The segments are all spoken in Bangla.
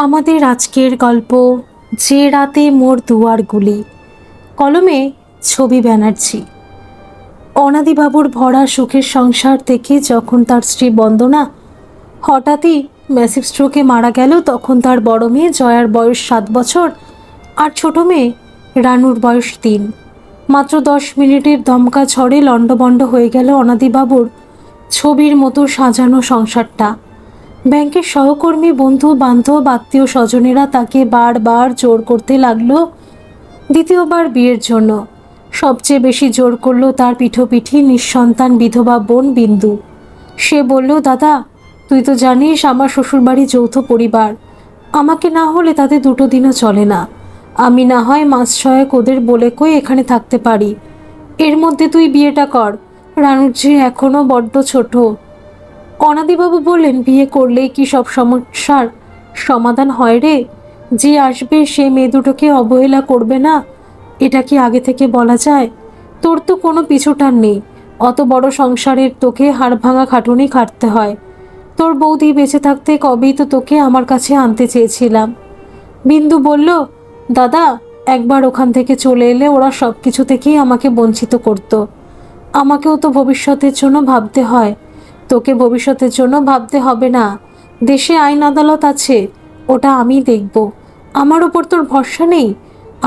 আমাদের আজকের গল্প যে রাতে মোর দুয়ারগুলি। কলমে ছবি ব্যানার্জি। অনাদিবাবুর ভরা সুখের সংসার থেকে যখন তার স্ত্রী বন্দনা হঠাৎই ম্যাসিভ স্ট্রোকে মারা গেল, তখন তার বড় মেয়ে জয়ার বয়স 7 বছর আর ছোট মেয়ে রানুর বয়স 3। মাত্র 10 মিনিটের দমকা ঝড়ে লণ্ডভণ্ড হয়ে গেল অনাদিবাবুর ছবির মতো সাজানো সংসারটা। ব্যাংকের সহকর্মী, বন্ধু বান্ধব, আত্মীয় স্বজনেরা তাকে বারবার জোর করতে লাগলো দ্বিতীয়বার বিয়ের জন্য। সবচেয়ে বেশি জোর করলো তার পিঠোপিঠি নিঃসন্তান বিধবা বোন বিন্দু। সে বলল, দাদা তুই তো জানিস আমার শ্বশুরবাড়ি যৌথ পরিবার, আমাকে না হলে তাদের 2 দিনও চলে না। আমি না হয় মাস 6 ওদের বলে কই এখানে থাকতে পারি, এর মধ্যে তুই বিয়েটা কর। রানুর যে এখনও বড্ড ছোট। অনাদিবাবু বললেন, বিয়ে করলেই কি সব সমস্যার সমাধান হয় রে? যে আসবে সে মেয়ে দুটোকে অবহেলা করবে না, এটা কি আগে থেকে বলা যায়? তোর তো কোনো পিছুটান নেই, অত বড় সংসারের তোকে হাড় ভাঙা খাটুনি খাটতে হয়। তোর বৌদি বেঁচে থাকতে কবেই তো তোকে আমার কাছে আনতে চেয়েছিলাম। বিন্দু বলল, দাদা একবার ওখান থেকে চলে এলে ওরা সব কিছু থেকেই আমাকে বঞ্চিত করত। আমাকেও তো ভবিষ্যতের জন্য ভাবতে হয়। তোকে ভবিষ্যতের জন্য ভাবতে হবে না, দেশে আইন আদালত আছে, ওটা আমি দেখব। আমার ওপর তোর ভরসা নেই?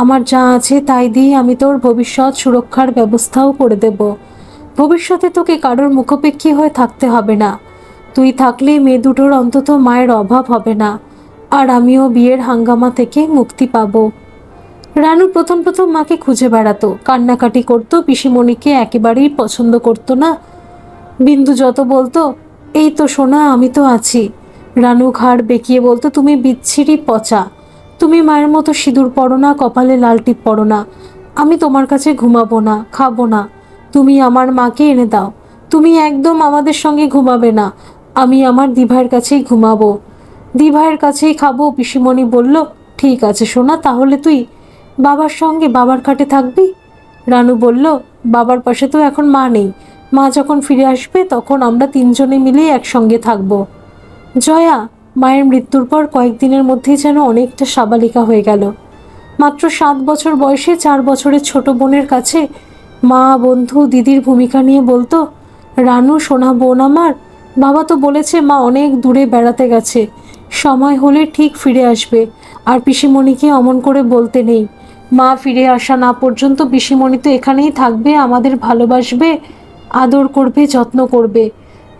আমার যা আছে তাই দিয়ে আমি তোর ভবিষ্যৎ সুরক্ষার ব্যবস্থাও করে দেব। ভবিষ্যতে তোকে কারোর মুখাপেক্ষী হয়ে থাকতে হবে না। তুই থাকলে মেয়ে দুটোর অন্তত মায়ের অভাব হবে না, আর আমিও বিয়ের হাঙ্গামা থেকে মুক্তি পাবো। রানু প্রথম প্রথম মাকে খুঁজে বেড়াতো, কান্নাকাটি করতো, পিসিমণিকে একেবারেই পছন্দ করতো না। বিন্দু যত বলতো, এই তো সোনা আমি তো আছি, রানু ঘাড় বেঁকিয়ে বলতো, তুমি বিচ্ছিরি পচা, তুমি মায়ের মতো সিঁদুর পড়ো না, কপালে লাল টিপ পড়ো না, আমি তোমার কাছে ঘুমাবো না, খাবো না, তুমি আমার মাকে এনে দাও। তুমি একদম আমাদের সঙ্গে ঘুমাবে না, আমি আমার দিভাইয়ের কাছেই ঘুমাবো, দিভাইয়ের কাছেই খাবো। পিসিমণি বলল, ঠিক আছে সোনা, তাহলে তুই বাবার সঙ্গে বাবার খাটে থাকবি। রানু বলল, বাবার পাশে তো এখন মা নেই, মা যখন ফিরে আসবে তখন আমরা 3 জনে মিলেই একসঙ্গে থাকবো। জয়া মায়ের মৃত্যুর পর কয়েকদিনের মধ্যেই যেন অনেকটা সাবালিকা হয়ে গেল। মাত্র 7 বছর বয়সে 4 বছরের ছোট বোনের কাছে মা, বন্ধু, দিদির ভূমিকা নিয়ে বলতো, রানু সোনা বোন আমার, বাবা তো বলেছে মা অনেক দূরে বেড়াতে গেছে, সময় হলে ঠিক ফিরে আসবে। আর পিসিমণিকে অমন করে বলতে নেই, মা ফিরে আসা না পর্যন্ত পিসিমণি তো এখানেই থাকবে, আমাদের ভালোবাসবে, আদর করবে, যত্ন করবে।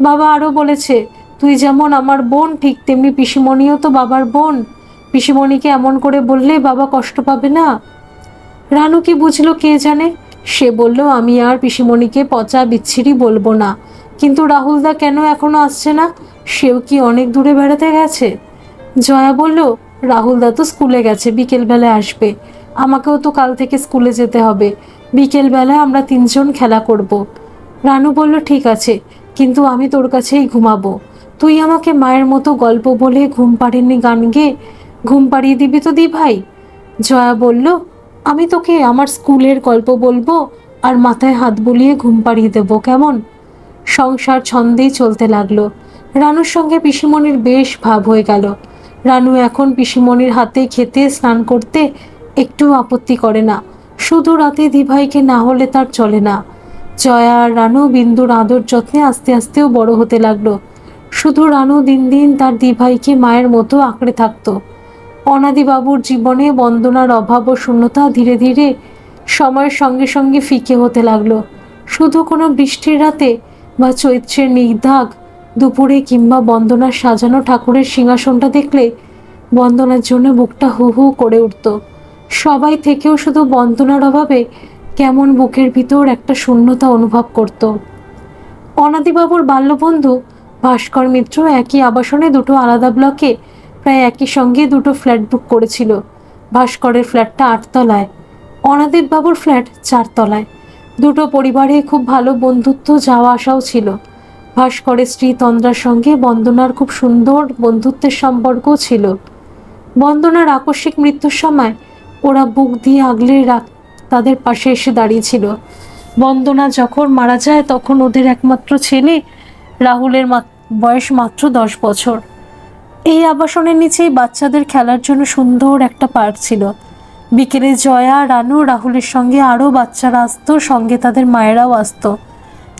বাবা আরও বলেছে, তুই যেমন আমার বোন ঠিক তেমনি পিসিমণিও তো বাবার বোন, পিসিমণিকে এমন করে বললে বাবা কষ্ট পাবে না। রানু কি বুঝলো কে জানে, সে বলল, আমি আর পিসিমণিকে পচা বিচ্ছিরি বলবো না। কিন্তু রাহুলদা কেন এখনো আসছে না? সেও কি অনেক দূরে বেড়াতে গেছে? জয়া বলল, রাহুলদা তো স্কুলে গেছে, বিকেলবেলায় আসবে, আমাকেও তো কাল থেকে স্কুলে যেতে হবে, বিকেলবেলায় আমরা 3 জন খেলা করব। রানু বলল, ঠিক আছে, কিন্তু আমি তোর কাছেই ঘুমাবো। তুই আমাকে মায়ের মতো গল্প বলে ঘুম পাড়েননি গান গেয়ে ঘুম পাড়িয়ে দিবি তো দি ভাই। জয়া বলল, আমি তোকে আমার স্কুলের গল্প বলবো আর মাথায় হাত বুলিয়ে ঘুম পাড়িয়ে দেবো, কেমন? সংসার ছন্দেই চলতে লাগলো। রানুর সঙ্গে পিসিমণির বেশ ভাব হয়ে গেল। রানু এখন পিসিমণির হাতে খেতে, স্নান করতে একটু আপত্তি করে না। শুধু রাতে দিভাইকে না হলে তার চলে না। জয়া আর রানু বিন্দুর আদর যত্নে আস্তে আস্তেও বড় হতে লাগলো। শুধু রানু দিন দিন তার দিভাইকে মায়ের মতো আঁকড়ে থাকতো। অনাদিবাবুর জীবনে বন্দনার অভাব ও শূন্যতা ধীরে ধীরে সময়ের সঙ্গে সঙ্গে ফিকে হতে লাগলো। শুধু কোনো বৃষ্টির রাতে বা চৈত্রের নির্দাগ দুপুরে কিংবা বন্দনার সাজানো ঠাকুরের সিংহাসনটা দেখলে বন্দনার জন্য বুকটা হু হু করে উঠত। সবাই থেকেও শুধু বন্দনার অভাবে কেমন বুকের ভিতর একটা শূন্যতা অনুভব করত। অনাদিবাবুর বাল্যবন্ধু ভাস্কর মিত্র একই আবাসনে 2টো আলাদা ব্লকে প্রায় একই সঙ্গে 2টো ফ্ল্যাট বুক করেছিল। ভাস্করের ফ্ল্যাটটা 8 তলায়, অনাদিবাবুর ফ্ল্যাট 4 তলায়। 2টো পরিবারে খুব ভালো বন্ধুত্ব, যাওয়া আসাও ছিল। ভাস্করের স্ত্রী তন্দ্রার সঙ্গে বন্দনার খুব সুন্দর বন্ধুত্বের সম্পর্কও ছিল। বন্দনার আকস্মিক মৃত্যুর সময় ওরা বুক দিয়ে আগলে তাদের পাশে এসে দাঁড়িয়েছিল। বন্দনা যখন মারা যায় তখন ওদের একমাত্র ছেলে রাহুলের বয়স মাত্র 10 বছর। এই আবাসনের নিচেই বাচ্চাদের খেলার জন্য সুন্দর একটা পার্ক ছিল। বিকেলে জয়া, রানু, রাহুলের সঙ্গে আরও বাচ্চারা আসতো, সঙ্গে তাদের মায়েরাও আসতো।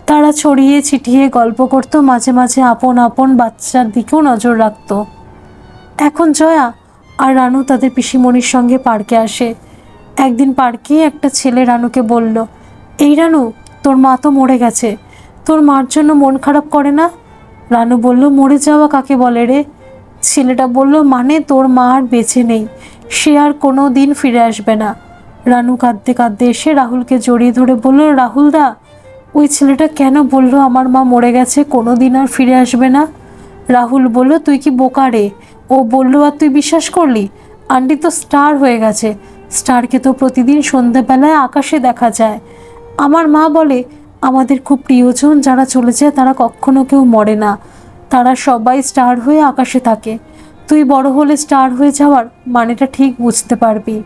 তারা ছড়িয়ে ছিটিয়ে গল্প করতো, মাঝে মাঝে আপন আপন বাচ্চার দিকেও নজর রাখতো। এখন জয়া আর রানু তাদের পিসিমণির সঙ্গে পার্কে আসে। একদিন পার্কে একটা ছেলে রানুকে বলল, এই রানু, তোর মা তো মরে গেছে, তোর মার জন্য মন খারাপ করে না? রানু বলল, মরে যাওয়া কাকে বলে রে? ছেলেটা বলল, মানে তোর মা আর বেঁচে নেই, সে আর কোনো দিন ফিরে আসবে না। রানু কাঁদতে কাঁদতে এসে রাহুলকে জড়িয়ে ধরে বলল, রাহুল দা, ওই ছেলেটা কেন বলল আমার মা মরে গেছে, কোনো দিন আর ফিরে আসবে না? রাহুল বলল, তুই কি বোকা রে? ও বলল আর তুই বিশ্বাস করলি? আন্টি তো স্টার হয়ে গেছে, স্টারকে তো প্রতিদিন সন্ধ্যাবেলায় আকাশে দেখা যায়। আমার মা বলে, আমাদের খুব প্রিয়জন যারা চলে যায় তারা কখনো কেউ মরে না, তারা সবাই স্টার হয়ে আকাশে থাকে। তুই বড় হলে স্টার হয়ে যাওয়ার মানেটা ঠিক বুঝতে পারবি।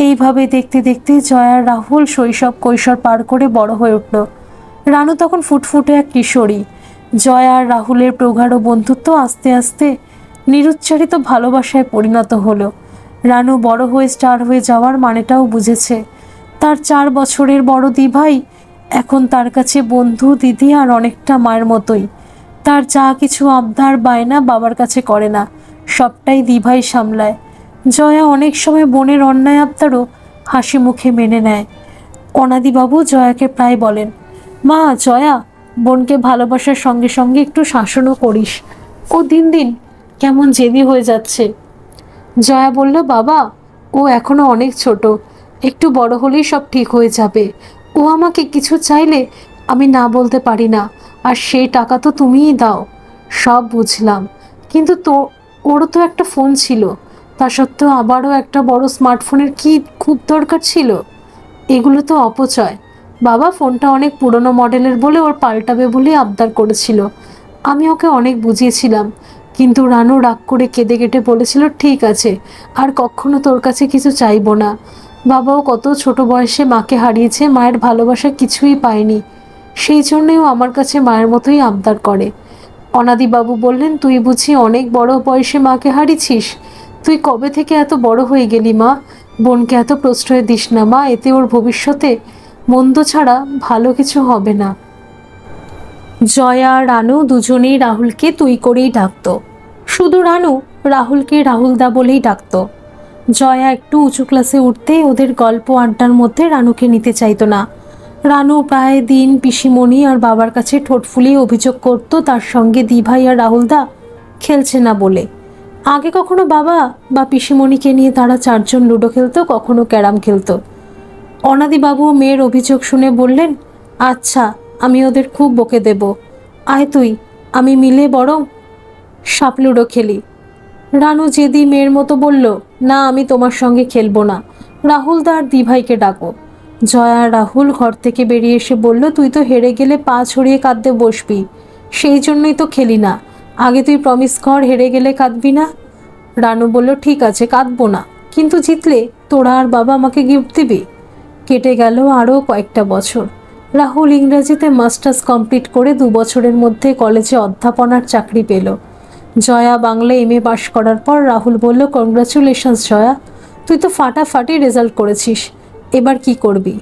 এইভাবে দেখতে দেখতে জয়া আর রাহুল শৈশব কৈশোর পার করে বড় হয়ে উঠল। রানু তখন ফুটফুটে এক কিশোরী। জয়া আর রাহুলের প্রগাঢ় বন্ধুত্ব আস্তে আস্তে নিরুচ্চারিত ভালোবাসায় পরিণত হলো। রানু বড় হয়ে স্টার হয়ে যাওয়ার মানেটাও বুঝেছে। তার 4 বছরের বড় দিভাই এখন তার কাছে বন্ধু, দিদি আর অনেকটা মায়ের মতোই। তার যা কিছু আবদার বায়না বাবার কাছে করে না, সবটাই দিভাই সামলায়। জয়া অনেক সময় বোনের অন্যায় আবদারও হাসি মুখে মেনে নেয়। অনাদিবাবু জয়াকে প্রায় বলেন, মা জয়া, বোনকে ভালোবাসার সঙ্গে সঙ্গে একটু শাসনও করিস, ও দিন দিন কেমন জেদি হয়ে যাচ্ছে। জয়া বলল, বাবা, ও এখনো অনেক ছোট, একটু বড় হলেই সব ঠিক হয়ে যাবে। ও আমাকে কিছু চাইলে আমি না বলতে পারি না, আর সেই টাকা তো তুমিই দাও। সব বুঝলাম, কিন্তু তো ওরও তো একটা ফোন ছিল, তা সত্ত্বেও আবারও একটা বড় স্মার্টফোনের কি খুব দরকার ছিল? এগুলো তো অপচয়। বাবা, ফোনটা অনেক পুরনো মডেলের বলে ওর পাল্টাবে বলে আবদার করেছিল, আমি ওকে অনেক বুঝিয়েছিলাম, কিন্তু রানু রাগ করে কেঁদে কেটে বলেছিল, ঠিক আছে, আর কখনো তোর কাছে কিছু চাইবো না। বাবাও কত ছোট বয়সে মাকে হারিয়েছে, মায়ের ভালোবাসা কিছুই পায়নি, সেই জন্যেও আমার কাছে মায়ের মতোই আবদার করে। অনাদিবাবু বললেন, তুই বুঝি অনেক বড় বয়সে মাকে হারিয়েছিস? তুই কবে থেকে এত বড় হয়ে গেলি মা? বোনকে এত প্রশ্রয় দিস না মা, এতে ওর ভবিষ্যতে মন্দ ছাড়া ভালো কিছু হবে না। জয়া আর রানু দুজনেই রাহুলকে তুই করেই ডাকতো। শুধু রানু রাহুলকে রাহুলদা বলেই ডাকতো। জয়া একটু উঁচু ক্লাসে উঠতে ওদের গল্প আড্ডার মধ্যে রানুকে নিতে চাইতো না। রানু প্রায় দিন পিসিমণি আর বাবার কাছে ঠোঁট ফুলিয়ে অভিযোগ করতো তার সঙ্গে দিভাই আর রাহুলদা খেলছে না বলে। আগে কখনো বাবা বা পিসিমণিকে নিয়ে তারা 4 জন লুডো খেলতো, কখনো ক্যারাম খেলতো। অনাদিবাবু মেয়ের অভিযোগ শুনে বললেন, আচ্ছা, আমি ওদের খুব বকে দেব, আয় তুই আমি মিলে বরং সাপ লুডো খেলি। রানু জেদি মেয়ের মতো বলল, না, আমি তোমার সঙ্গে খেলবো না, রাহুলদা আর দিভাইকে ডাকো। জয়া আর রাহুল ঘর থেকে বেরিয়ে এসে বলল, তুই তো হেরে গেলে পা ছড়িয়ে কাঁদতে বসবি, সেই জন্যই তো খেলি না। আগে তুই প্রমিস কর হেরে গেলে কাঁদবি না। রানু বলল, ঠিক আছে, কাঁদবো না, কিন্তু জিতলে তোরা আর বাবা আমাকে গিফট দিবি। কেটে গেল আরও কয়েকটা বছর। রাহুল ইংরেজিতে মাস্টার্স কমপ্লিট করে 2 বছরের মধ্যে কলেজে অধ্যাপনার চাকরি পেল। জয়া বাংলা MA পাশ করার পর রাহুল বলল, কংগ্রাচুলেশনস জয়া, তুই তো ফাটাফাটি রেজাল্ট করেছিস, এবার কি করবি?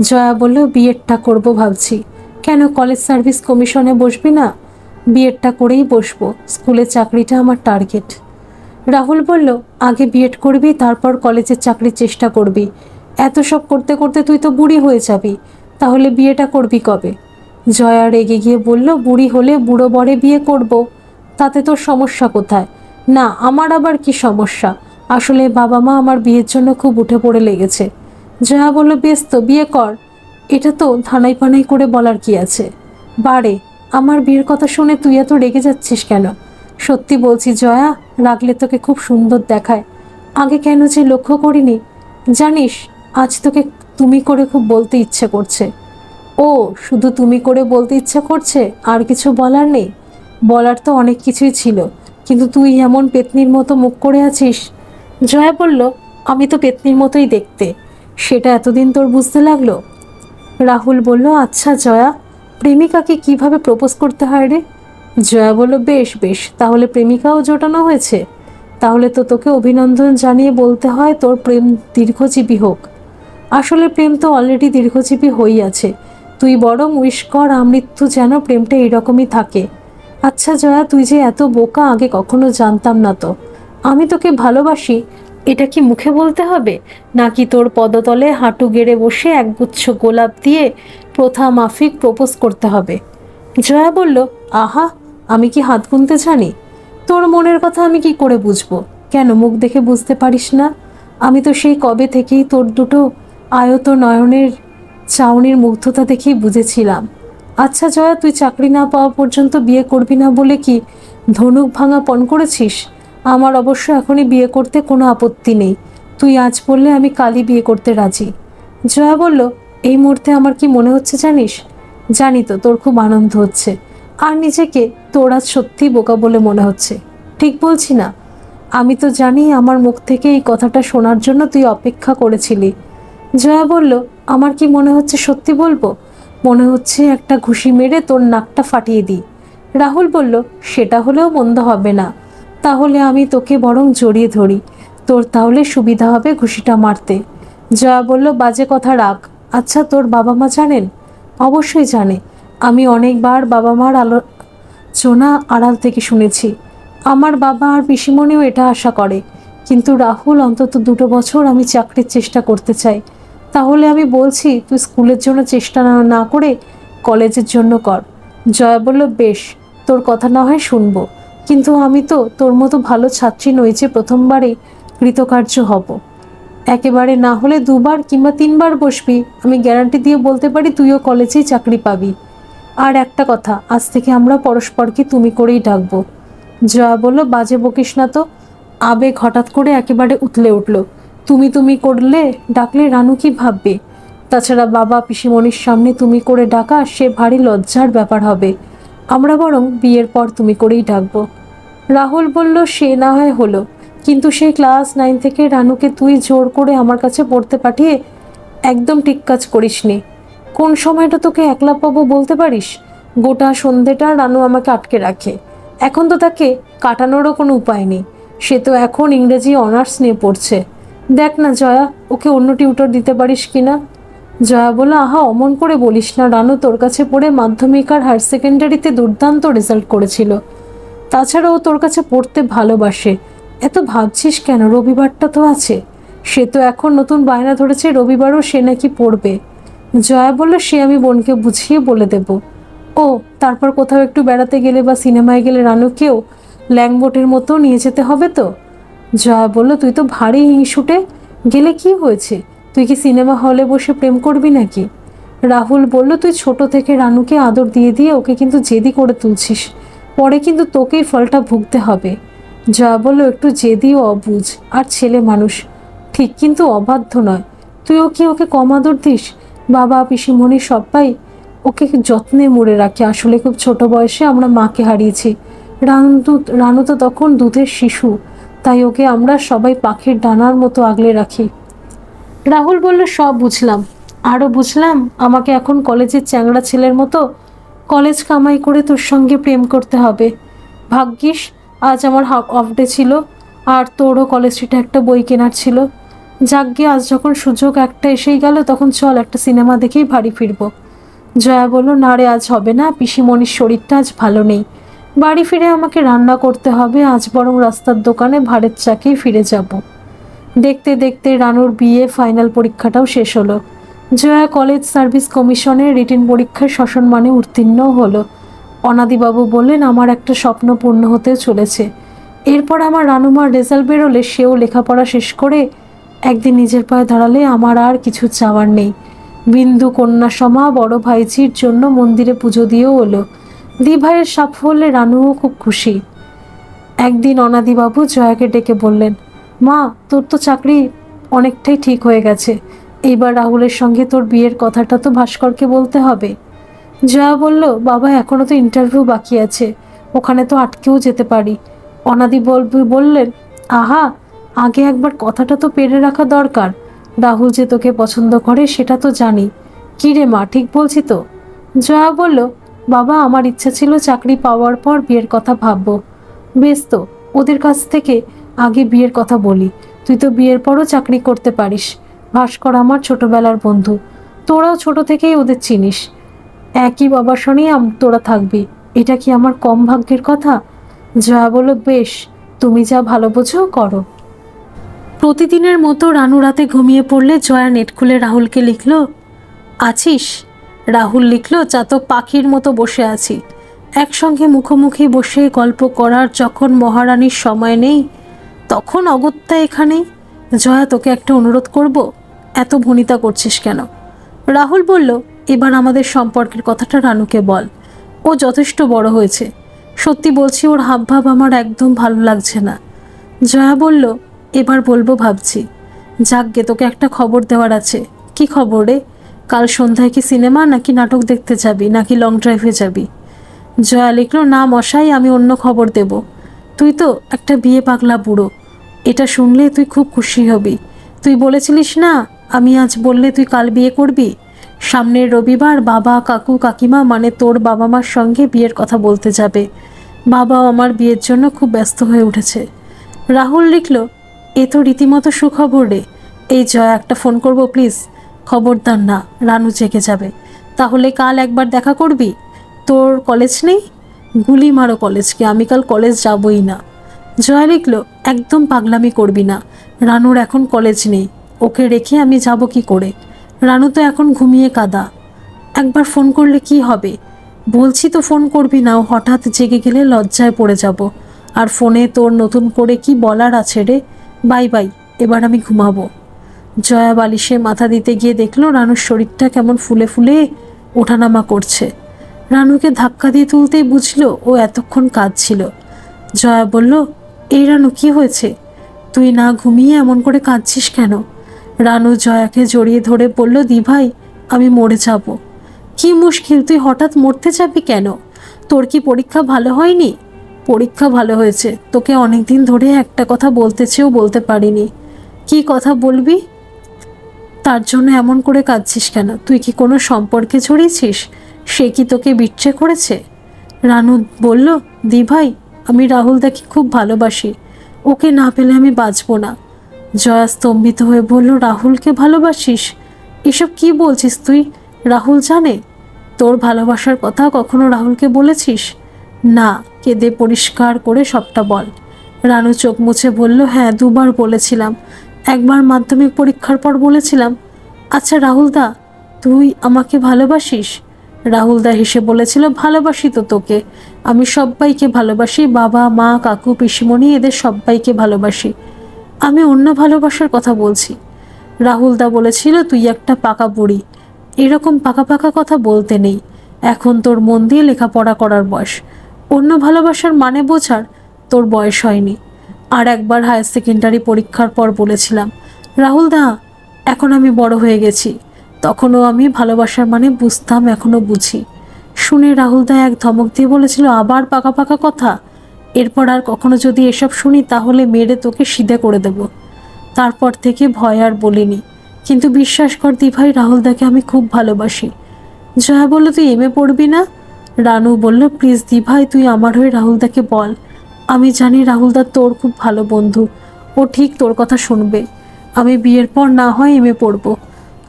জয়া বলল, বিএডটা করব ভাবছি। কেন, কলেজ সার্ভিস কমিশনে বসবি না? বিএডটা করেই বসবো, স্কুলের চাকরিটা আমার টার্গেট। রাহুল বলল, আগে বিএড করবি, তারপর কলেজের চাকরির চেষ্টা করবি। এত সব করতে করতে তুই তো বুড়ি হয়ে যাবি, তাহলে বিয়েটা করবি কবে? জয়া রেগে গিয়ে বলল, বুড়ি হলে বুড়ো বরে বিয়ে করব, তাতে তোর সমস্যা কোথায়? না, আমার আবার কি সমস্যা, আসলে বাবা মা আমার বিয়ের জন্য খুব উঠে পড়ে লেগেছে। জয়া বলল, বেশ তো, বিয়ে কর, এটা তো ধানাই পানাই করে বলার কি আছে। বারে, আমার বিয়ের কথা শুনে তুই এত রেগে যাচ্ছিস কেন? সত্যি বলছি জয়া, রাগলে তোকে খুব সুন্দর দেখায়, আগে কেন যে লক্ষ্য করিনি। জানিস, আজ তোকে তুমি করে খুব বলতে ইচ্ছে করছে। ও, শুধু তুমি করে বলতে ইচ্ছে করছে, আর কিছু বলার নেই? বলার তো অনেক কিছুই ছিল, কিন্তু তুই এমন পেতনির মতো মুখ করে আছিস। জয়া বলল, আমি তো পেতনির মতোই দেখতে, সেটা এতদিন তোর বুঝতে লাগলো? রাহুল বলল, আচ্ছা জয়া, প্রেমিকাকে কিভাবে প্রপোজ করতে হয় রে? জয়া বলল, বেশ বেশ, তাহলে প্রেমিকাও জোটানো হয়েছে? তাহলে তো তোকে অভিনন্দন জানিয়ে বলতে হয় তোর প্রেম দীর্ঘজীবী হোক। আসলে প্রেম তো অলরেডি দীর্ঘজীবী হয়েই আছে। তুই বরং উইশ কর আমৃত্যু যেন প্রেমটা এইরকমই থাকে। আচ্ছা জয়া, তুই যে এত বোকা, আগে কখনো জানতাম না তো। আমি তোকে ভালোবাসি এটা কি মুখে বলতে হবে, নাকি তোর পদতলে হাঁটু গেড়ে বসে একগুচ্ছ গোলাপ দিয়ে প্রথা মাফিক প্রপোজ করতে হবে? জয়া বলল, আহা, আমি কি হাত গুনতে জানি? তোর মনের কথা আমি কি করে বুঝবো? কেন, মুখ দেখে বুঝতে পারিস না? আমি তো সেই কবে থেকেই তোর দুটো আয়ত নয়নের চাউনির মুগ্ধতা দেখেই বুঝেছিলাম। আচ্ছা জয়া, তুই চাকরি না পাওয়া পর্যন্ত বিয়ে করবি না বলে কি ধনুক ভাঙা পণ করেছিস? আমার অবশ্য এখনই বিয়ে করতে কোনো আপত্তি নেই। তুই আজ বললে আমি কালই বিয়ে করতে রাজি। জয়া বলল, এই মুহূর্তে আমার কি মনে হচ্ছে জানিস? জানি তো তোর খুব আনন্দ হচ্ছে, আর নিজেকে তোর আজ সত্যিই বোকা বলে মনে হচ্ছে। ঠিক বলছি না? আমি তো জানি আমার মুখ থেকে এই কথাটা শোনার জন্য তুই অপেক্ষা করেছিলি। জয়া বলল, আমার কি মনে হচ্ছে সত্যি বলবো? মনে হচ্ছে একটা ঘুষি মেরে তোর নাকটা ফাটিয়ে দিই। রাহুল বলল, সেটা হলেও মন্দ হবে না। তাহলে আমি তোকে বরং জড়িয়ে ধরি, তোর তাহলে সুবিধা হবে ঘুষিটা মারতে। জয়া বলল, বাজে কথা রাখ। আচ্ছা, তোর বাবা মা জানেন? অবশ্যই জানে। আমি অনেকবার বাবা মার আলোচনা আড়াল থেকে শুনেছি। আমার বাবা আর পিসিমণিও এটা আশা করে। কিন্তু রাহুল, অন্তত 2 বছর আমি চাকরির চেষ্টা করতে চাই। তাহলে আমি বলছি তুই স্কুলের জন্য চেষ্টা না করে কলেজের জন্য কর। জয়া বলল, বেশ, তোর কথা না হয় শুনবো, কিন্তু আমি তো তোর মতো ভালো ছাত্রী নই যে প্রথমবারেই কৃতকার্য হব। একেবারে না হলে 2বার কিংবা 3বার বসবি, আমি গ্যারান্টি দিয়ে বলতে পারি তুইও কলেজেই চাকরি পাবি। আর একটা কথা, আজ থেকে আমরা পরস্পরকে তুমি করেই ডাকবো। জয়া বলল, বাজে বকিস না তো। আবেগ হঠাৎ করে একেবারে উতলে উঠল। তুমি তুমি করলে ডাকলে রানু কি ভাববে? তাছাড়া বাবা পিসিমণির সামনে তুমি করে ডাকা সে ভারী লজ্জার ব্যাপার হবে। আমরা বরং বিয়ের পর তুমি করেই ডাকবো। রাহুল বলল, সে না হয় হলো, কিন্তু সেই ক্লাস 9 থেকে রানুকে তুই জোর করে আমার কাছে পড়তে পাঠিয়ে একদম ঠিক কাজ করিসনি। কোন সময়টা তোকে একলা পাবো বলতে পারিস? গোটা সন্ধেটা রানু আমাকে আটকে রাখে। এখন তো তাকে কাটানোরও কোনো উপায় নেই। সে তো এখন ইংরেজি অনার্স নিয়ে পড়ছে। দেখ না জয়া, ওকে অন্য টিউটর দিতে পারিস কিনা? জয়া বলল, আহা, অমন করে বলিস না। রানু তোর কাছে পড়ে মাধ্যমিক আর হায়ার সেকেন্ডারিতে দুর্দান্ত রেজাল্ট করেছিল। তাছাড়া ও তোর কাছে পড়তে ভালোবাসে। এত ভাবছিস কেন? রবিবারটা তো আছে। সে তো এখন নতুন বায়না ধরেছে রবিবারও সে নাকি পড়বে। জয়া বলল, সে আমি বোনকে বুঝিয়ে বলে দেব। ও, তারপর কোথাও একটু বেড়াতে গেলে বা সিনেমায় গেলে রানুকেও ল্যাংবোটের মতো নিয়ে যেতে হবে তো? জয়া বলল, তুই তো ভারী হিংসুটে। গেলে কি হয়েছে? তুই কি সিনেমা হলে বসে প্রেম করবি নাকি? রাহুল বলল, তুই ছোট থেকে রানুকে আদর দিয়ে দিয়ে ওকে কিন্তু জেদি করে তুলছিস। পরে কিন্তু তোকেই ফলটা ভুগতে হবে। জয়া বলল, একটু জেদি ও অবুঝ, আর ছেলে মানুষ ঠিক, কিন্তু অবাধ্য নয়। তুইও কি ওকে কম আদর দিস? বাবা পিসিমণি সবাই ওকে যত্নে মুড়ে রাখে। আসলে খুব ছোট বয়সে আমরা মাকে হারিয়েছি। রানু তো তখন দুধের শিশু, তাই ওকে আমরা সবাই পাখির ডানার মতো আগলে রাখি। রাহুল বলল, সব বুঝলাম। আরও বুঝলাম আমাকে এখন কলেজের চ্যাংড়া ছেলের মতো কলেজ কামাই করে তোর সঙ্গে প্রেম করতে হবে। ভাগ্যিস আজ আমার অফ ডে ছিল, আর তোরও কলেজ স্ট্রিটে একটা বই কেনার ছিল। যাকগে, আজ যখন সুযোগ একটা এসেই গেল, তখন চল একটা সিনেমা দেখেই বাড়ি ফিরবো। জয়া বলল, না রে, আজ হবে না। পিসিমণির শরীরটা আজ ভালো নেই। বাড়ি ফিরে আমাকে রান্না করতে হবে। আজ বরং রাস্তার দোকানে ভাড়ের চাকেই ফিরে যাব। দেখতে দেখতে রানুর বিয়ে ফাইনাল পরীক্ষাটাও শেষ হলো। জয়া কলেজ সার্ভিস কমিশনের রিটেন পরীক্ষায় সসম্মানে উত্তীর্ণ হলো। অনাদিবাবু বললেন, আমার একটা স্বপ্ন পূর্ণ হতে চলেছে। এরপর আমার রানুমার রেজাল্ট বেরোলে সেও লেখাপড়া শেষ করে একদিন নিজের পায়ে দাঁড়ালে আমার আর কিছু চাওয়ার নেই। বিন্দু কন্যা সমা বড় ভাইঝির জন্য মন্দিরে পুজো দিয়েও হলো। দিভাইয়ের সাফল্যে রানুও খুব খুশি। একদিন অনাদিবাবু জয়াকে ডেকে বললেন, মা, তোর তো চাকরি অনেকটাই ঠিক হয়ে গেছে। এইবার রাহুলের সঙ্গে তোর বিয়ের কথাটা তো ভাস্করকে বলতে হবে। জয়া বলল, বাবা, এখনো তো ইন্টারভিউ বাকি আছে, ওখানে তো আটকেও যেতে পারি। বললেন, আহা, আগে একবার কথাটা তো পেরে রাখা দরকার। রাহুল যে তোকে পছন্দ করে সেটা তো জানি। কি রে মা, ঠিক বলছি তো? জয়া বলল, বাবা, আমার ইচ্ছা ছিল চাকরি পাওয়ার পর বিয়ের কথা ভাববো। বেশ তো, ওদের কাছ থেকে আগে বিয়ের কথা বলি। তুই তো বিয়ের পরও চাকরি করতে পারিস। ভাস্কর আমার ছোটবেলার বন্ধু, তোরাও ছোট থেকেই ওদের চিনিস। একই বাবার সঙ্গেই তোরা থাকবি, এটা কি আমার কম ভাগ্যের কথা? জয়া বলল, বেশ, তুমি যা ভালো বোঝো করো। প্রতিদিনের মতো রানু রাতে ঘুমিয়ে পড়লে জয়া নেট খুলে রাহুলকে লিখল, আছিস? রাহুল লিখল, চাতক পাখির মতো বসে আছি। একসঙ্গে মুখোমুখি বসে গল্প করার যখন মহারানীর সময় নেই, তখন অগত্যা এখানেই। জয়া, তোকে একটা অনুরোধ করব, এত ভনিতা করছিস কেন? রাহুল বলল, এবার আমাদের সম্পর্কের কথাটা রানুকে বল। ও যথেষ্ট বড় হয়েছে। সত্যি বলছি, ওর হাবভাব আমার একদম ভালো লাগছে না। জয়া বলল, এবার বলবো ভাবছি। যাকগে, তোকে একটা খবর দেওয়ার আছে। কি খবর রে? কাল সন্ধ্যায় কি সিনেমা নাকি নাটক দেখতে যাবি, নাকি লং ড্রাইভে যাবি? জয়া লিখল, না মশাই, আমি অন্য খবর দেব। তুই তো একটা বিয়ে পাগলা বুড়ো, এটা শুনলে তুই খুব খুশি হবি। তুই বলেছিলিস না, আমি আজ বললে তুই কাল বিয়ে করবি। সামনের রবিবার বাবা, কাকু, কাকিমা মানে তোর বাবা মার সঙ্গে বিয়ের কথা বলতে যাবে। বাবাও আমার বিয়ের জন্য খুব ব্যস্ত হয়ে উঠেছে। রাহুল লিখল, এ তো রীতিমতো সুখবর রে। এই জয়া, একটা ফোন করব প্লিজ? খবরদার না, রানু জেগে যাবে। তাহলে কাল একবার দেখা করবি? তোর কলেজ নেই? গুলি মারো কলেজকে, আমি কাল কলেজ যাবই না। জয়া লিখল, একদম পাগলামি করবি না। রানুর এখন কলেজ নেই, ওকে রেখে আমি যাব কি করে? রানু তো এখন ঘুমিয়ে কাদা। একবার ফোন করলে কি হবে? বলছি তো ফোন করবি না, ও হঠাৎ জেগে গেলে লজ্জায় পড়ে যাব। আর ফোনে তোর নতুন করে কি বলার আছে রে? বাই বাই, এবার আমি ঘুমাবো। জয়া বালিশে মাথা দিতে গিয়ে দেখলো রানুর শরীরটা কেমন ফুলে ফুলে ওঠানামা করছে। রানুকে ধাক্কা দিয়ে তুলতেই বুঝলো ও এতক্ষণ কাঁদছিল। জয়া বলল, এই রানু, কি হয়েছে? তুই না ঘুমিয়ে এমন করে কাঁদছিস কেন? রানু জয়াকে জড়িয়ে ধরে বলল, দি ভাই, আমি মরে যাব। কি মুশকিল, তুই হঠাৎ মরতে যাবি কেন? তোর কি পরীক্ষা ভালো হয়নি? পরীক্ষা ভালো হয়েছে, তোকে অনেকদিন ধরে একটা কথা বলতে চেয়েও বলতে পারিনি। কি কথা বলবি? তার জন্য এমন করে কাঁদছিস কেন? তুই কি কোনো সম্পর্কে জড়িয়েছিস? সে কি তোকে বিচ্ছে করেছে? রানু বলল, দি ভাই, আমি রাহুলদাকে খুব ভালোবাসি। ওকে না পেলে আমি বাঁচব না। জয়া স্তম্ভিত হয়ে বলল, রাহুলকে ভালোবাসিস? এসব কি বলছিস তুই? রাহুল জানে তোর ভালোবাসার কথা? কখনো রাহুলকে বলেছিস? না, কেঁদে পরিষ্কার করে সবটা বল। রানু চোখ মুছে বলল, হ্যাঁ, দুবার বলেছিলাম। একবার মাধ্যমিক পরীক্ষার পর বলেছিলাম। আচ্ছা রাহুলদা, তুই আমাকে ভালোবাসিস? রাহুলদা হেসে বলেছিল, ভালোবাসি তো তোকে। আমি সবাইকে ভালোবাসি, বাবা, মা, কাকু, পিসিমণি, এদের সবাইকে ভালোবাসি। আমি অন্য ভালোবাসার কথা বলছি। রাহুলদা বলেছিল, তুই একটা পাকা বুড়ি, এরকম পাকা পাকা কথা বলতে নেই। এখন তোর মন দিয়ে লেখাপড়া করার বয়স। অন্য ভালোবাসার মানে বোঝার তোর বয়স হয়নি। আর একবার হায়ার সেকেন্ডারি পরীক্ষার পর বলেছিলাম। রাহুলদা, এখন আমি বড় হয়ে গেছি, তখনও আমি ভালোবাসার মানে বুঝতাম, এখনও বুঝি। শুনে রাহুলদা এক ধমক দিয়ে বলেছিল, আবার পাকা পাকা কথা? এরপর আর কখনো যদি এসব শুনি তাহলে মেরে তোকে সিধে করে দেব। তারপর থেকে ভয় আর বলিনি। কিন্তু বিশ্বাস কর দিভাই, রাহুলদাকে আমি খুব ভালোবাসি। জয়া বলল, তুই এমএ পড়বি না? রানু বলল, প্লিজ দিভাই, তুই আমার হয়ে রাহুলদাকে বল। আমি জানি রাহুলদা তোর খুব ভালো বন্ধু, ও ঠিক তোর কথা শুনবে। আমি বিয়ের পর না হয় এমএ পড়ব।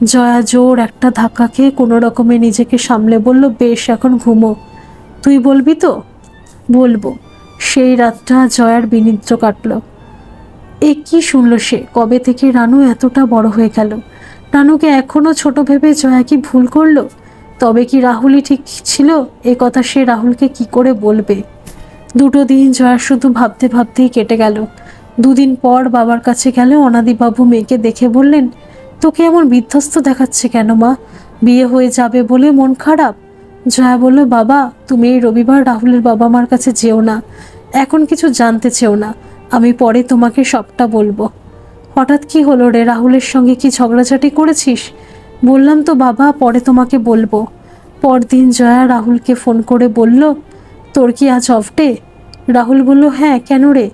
জয়া জোর একটা ধাক্কা খেয়ে কোনো রকমে নিজেকে সামলে বলল, বেশ, এখন ঘুমো। তুই বলবি তো? বলবো। সেই রাতটা জয়ার বিনিদ্র কাটল। এ কি শুনল সে? কবে থেকে রানু এতটা বড় হয়ে গেল? রানুকে এখনও ছোট ভেবে জয়া কি ভুল করলো? তবে কি রাহুলই ঠিক ছিল? এ কথা সে রাহুলকে কি করে বলবে? দুটো দিন জয়া শুধু ভাবতে ভাবতেই কেটে গেল। দুদিন পর বাবার কাছে গেল। অনাদিবাবু মেয়েকে দেখে বললেন, তোকে এমন বিধ্বস্ত দেখাচ্ছে কেন মা? বিয়ে হয়ে যাবে বলে মন খারাপ? জয়া বলল, বাবা, তুমি এই রবিবার রাহুলের বাবা মার কাছে যেও না, এখন কিছু জানতে চেও না, আমি পরে তোমাকে সবটা বলবো। হঠাৎ কি হলো রে? রাহুলের সঙ্গে কি ঝগড়াঝাটি করেছিস? বললাম তো বাবা, পরে তোমাকে বলবো। পরদিন জয়া রাহুলকে ফোন করে বলল, তোর কি আজ অফ ডে? রাহুল বলল, হ্যাঁ, কেন রে?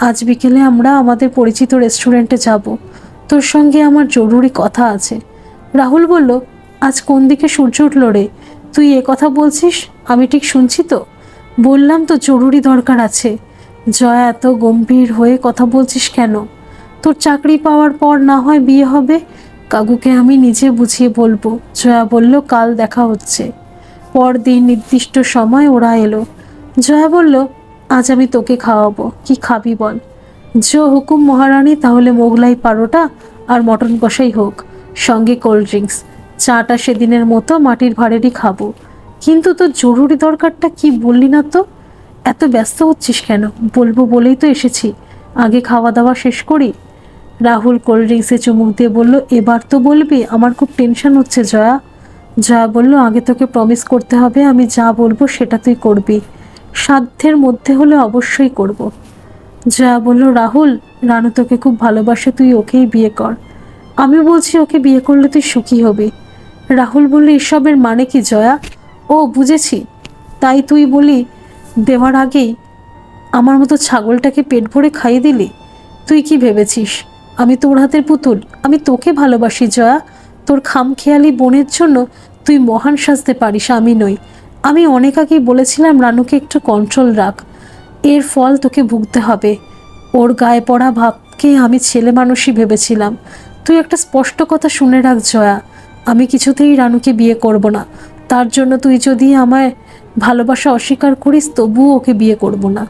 আজ বিকেলে আমরা আমাদের পরিচিত রেস্টুরেন্টে যাব, তোর সঙ্গে আমার জরুরি কথা আছে। রাহুল বলল, আজ কোন দিকে সূর্য উঠল রে? তুই এ কথা বলছিস? আমি ঠিক শুনছি তো? বললাম তো জরুরি দরকার আছে। জয়া, এত গম্ভীর হয়ে কথা বলছিস কেন? তোর চাকরি পাওয়ার পর না হয় বিয়ে হবে, কাকুকে আমি নিজে বুঝিয়ে বলবো। জয়া বলল, কাল দেখা হচ্ছে। পরদিন নির্দিষ্ট সময় ওরা এলো। জয়া বলল, আজ আমি তোকে খাওয়াবো, কি খাবি বল? জো হুকুম মহারানী। তাহলে মোগলাই পারোটা আর মটন কষাই হোক, সঙ্গে কোল্ড ড্রিঙ্কস। চাটা সেদিনের মতো মাটির ভাঁড়েরই খাবো। কিন্তু তোর জরুরি দরকারটা কি বললি না তো? এত ব্যস্ত হচ্ছিস কেন? বলবো বলেই তো এসেছি, আগে খাওয়া দাওয়া শেষ করি। রাহুল কোল্ড ড্রিঙ্কসে চুমুক দিয়ে বলল, এবার তো বলবি, আমার খুব টেনশন হচ্ছে জয়া। জয়া বলল, আগে তোকে প্রমিস করতে হবে আমি যা বলবো সেটা তুই করবি, সাধ্যের মধ্যে হলে অবশ্যই করব। জয়া বলল, রাহুল, রানু তোকে খুব ভালোবাসে, তুই ওকেই বিয়ে কর। আমি বলছি ওকে বিয়ে করলে তুই সুখী হবি। রাহুল বলল, এসবের মানে কি জয়া? ও বুঝেছি, তাই তুই বলি দেওয়ার আগেই আমার মতো ছাগলটাকে পেট ভরে খাইয়ে দিলি? তুই কি ভেবেছিস আমি তোর হাতের পুতুল? আমি তোকে ভালোবাসি জয়া। তোর খামখেয়ালি বোনের জন্য তুই মহান সাজতে পারিস, আমি নই। আমি অনেক আগেই বলেছিলাম রানুকে একটু কন্ট্রোল রাখ, এর ফল তোকে ভুগতে হবে। ওর গায়ে পড়া ভাবকে আমি ছেলে মানুষই ভেবেছিলাম। তুই একটা স্পষ্ট কথা শুনে রাখ জয়া, আমি কিছুতেই রানুকে বিয়ে করব না। তার জন্য তুই যদি আমায় ভালোবাসা অস্বীকার করিস তবুও ওকে বিয়ে করব না।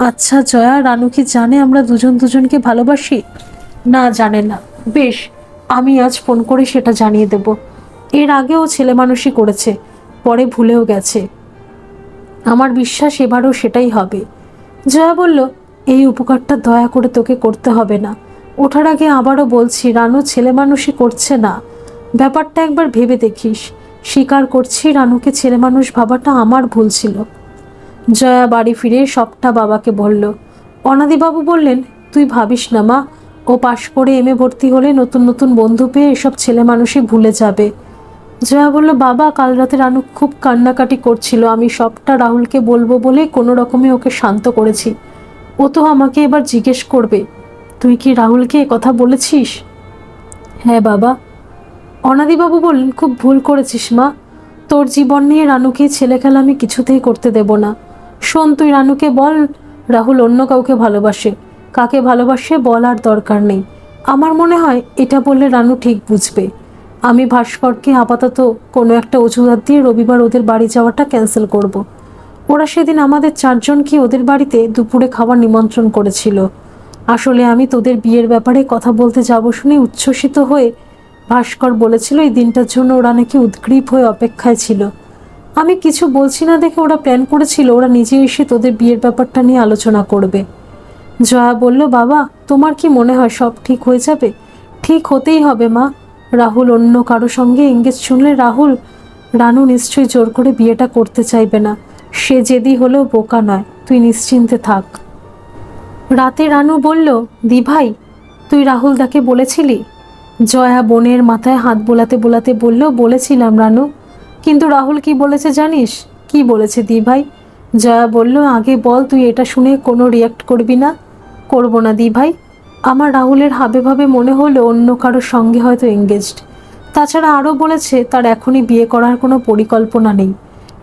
আচ্ছা জয়া, রানু কি জানে আমরা দুজন দুজনকে ভালোবাসি? না, জানে না। বেশ, আমি আজ ফোন করে সেটা জানিয়ে দেব। এর আগেও ছেলে মানুষই করেছে, পরে ভুলেও গেছে। আমার বিশ্বাস এবারও সেটাই হবে। জয়া বলল, এই উপকারটা দয়া করে তোকে করতে হবে না। ওঠার আগে আবারও বলছি, রানু ছেলে মানুষই করছে না। ব্যাপারটা একবার ভেবে দেখিস। স্বীকার করছি, রানুকে ছেলে মানুষ ভাবাটা আমার ভুল ছিল। জয়া বাড়ি ফিরে সবটা বাবাকে বলল। অনাদিবাবু বললেন, তুই ভাবিস না মা, ও পাশ করে এমএ ভর্তি হলে নতুন নতুন বন্ধু পেয়ে এসব ছেলে মানুষই ভুলে যাবে। জয়া বলল, বাবা, কাল রাতে রানু খুব কান্নাকাটি করছিল, আমি সবটা রাহুলকে বলবো বলে কোনো রকমে ওকে শান্ত করেছি। ও তো আমাকে এবার জিজ্ঞেস করবে, তুই কি রাহুলকে কথা বলেছিস? হ্যাঁ বাবা। অনাদিবাবু বললেন, খুব ভুল করেছিস মা। তোর জীবন নিয়ে রানুকে ছেলে খেলা আমি কিছুতেই করতে দেব না। শোন, তুই রানুকে বল রাহুল অন্য কাউকে ভালোবাসে। কাকে ভালোবাসে বলার দরকার নেই। আমার মনে হয় এটা বললে রানু ঠিক বুঝবে। আমি ভাস্করকে আপাতত কোনো একটা অজুহাত দিয়ে রবিবার ওদের বাড়ি যাওয়াটা ক্যান্সেল করব। ওরা সেদিন আমাদের চারজনকে ওদের বাড়িতে দুপুরে খাবার নিমন্ত্রণ করেছিল। আসলে আমি তোদের বিয়ের ব্যাপারে কথা বলতে যাব শুনে উচ্ছ্বসিত হয়ে ভাস্কর বলেছিল এই দিনটার জন্য ওরা নাকি উদ্গ্রীব হয়ে অপেক্ষায় ছিল। আমি কিছু বলছি না দেখে ওরা প্ল্যান করেছিল ওরা নিজে এসে তোদের বিয়ের ব্যাপারটা নিয়ে আলোচনা করবে। জয়া বলল, বাবা, তোমার কি মনে হয় সব ঠিক হয়ে যাবে? ঠিক হতেই হবে মা। রাহুল অন্য কারো সঙ্গে এঙ্গেজ শুনলে রানু নিশ্চয়ই জোর করে বিয়েটা করতে চাইবে না। সে জেদি হলেও বোকা নয়, তুই নিশ্চিন্তে থাক। রাতে রানু বলল, দি ভাই, তুই রাহুল দাকে বলেছিলি? জয়া বোনের মাথায় হাত বোলাতে বোলাতে বলল, বলেছিলাম রানু। কিন্তু রাহুল কি বলেছে জানিস? কি বলেছে দি ভাই? জয়া বলল, আগে বল, তুই এটা শুনে কোনো রিয়াক্ট করবি না? করব না দি ভাই। আমার রাহুলের হাবে ভাবে মনে হলো অন্য কারোর সঙ্গে হয়তো এঙ্গেজড। তাছাড়া আরও বলেছে তার এখনই বিয়ে করার কোনো পরিকল্পনা নেই।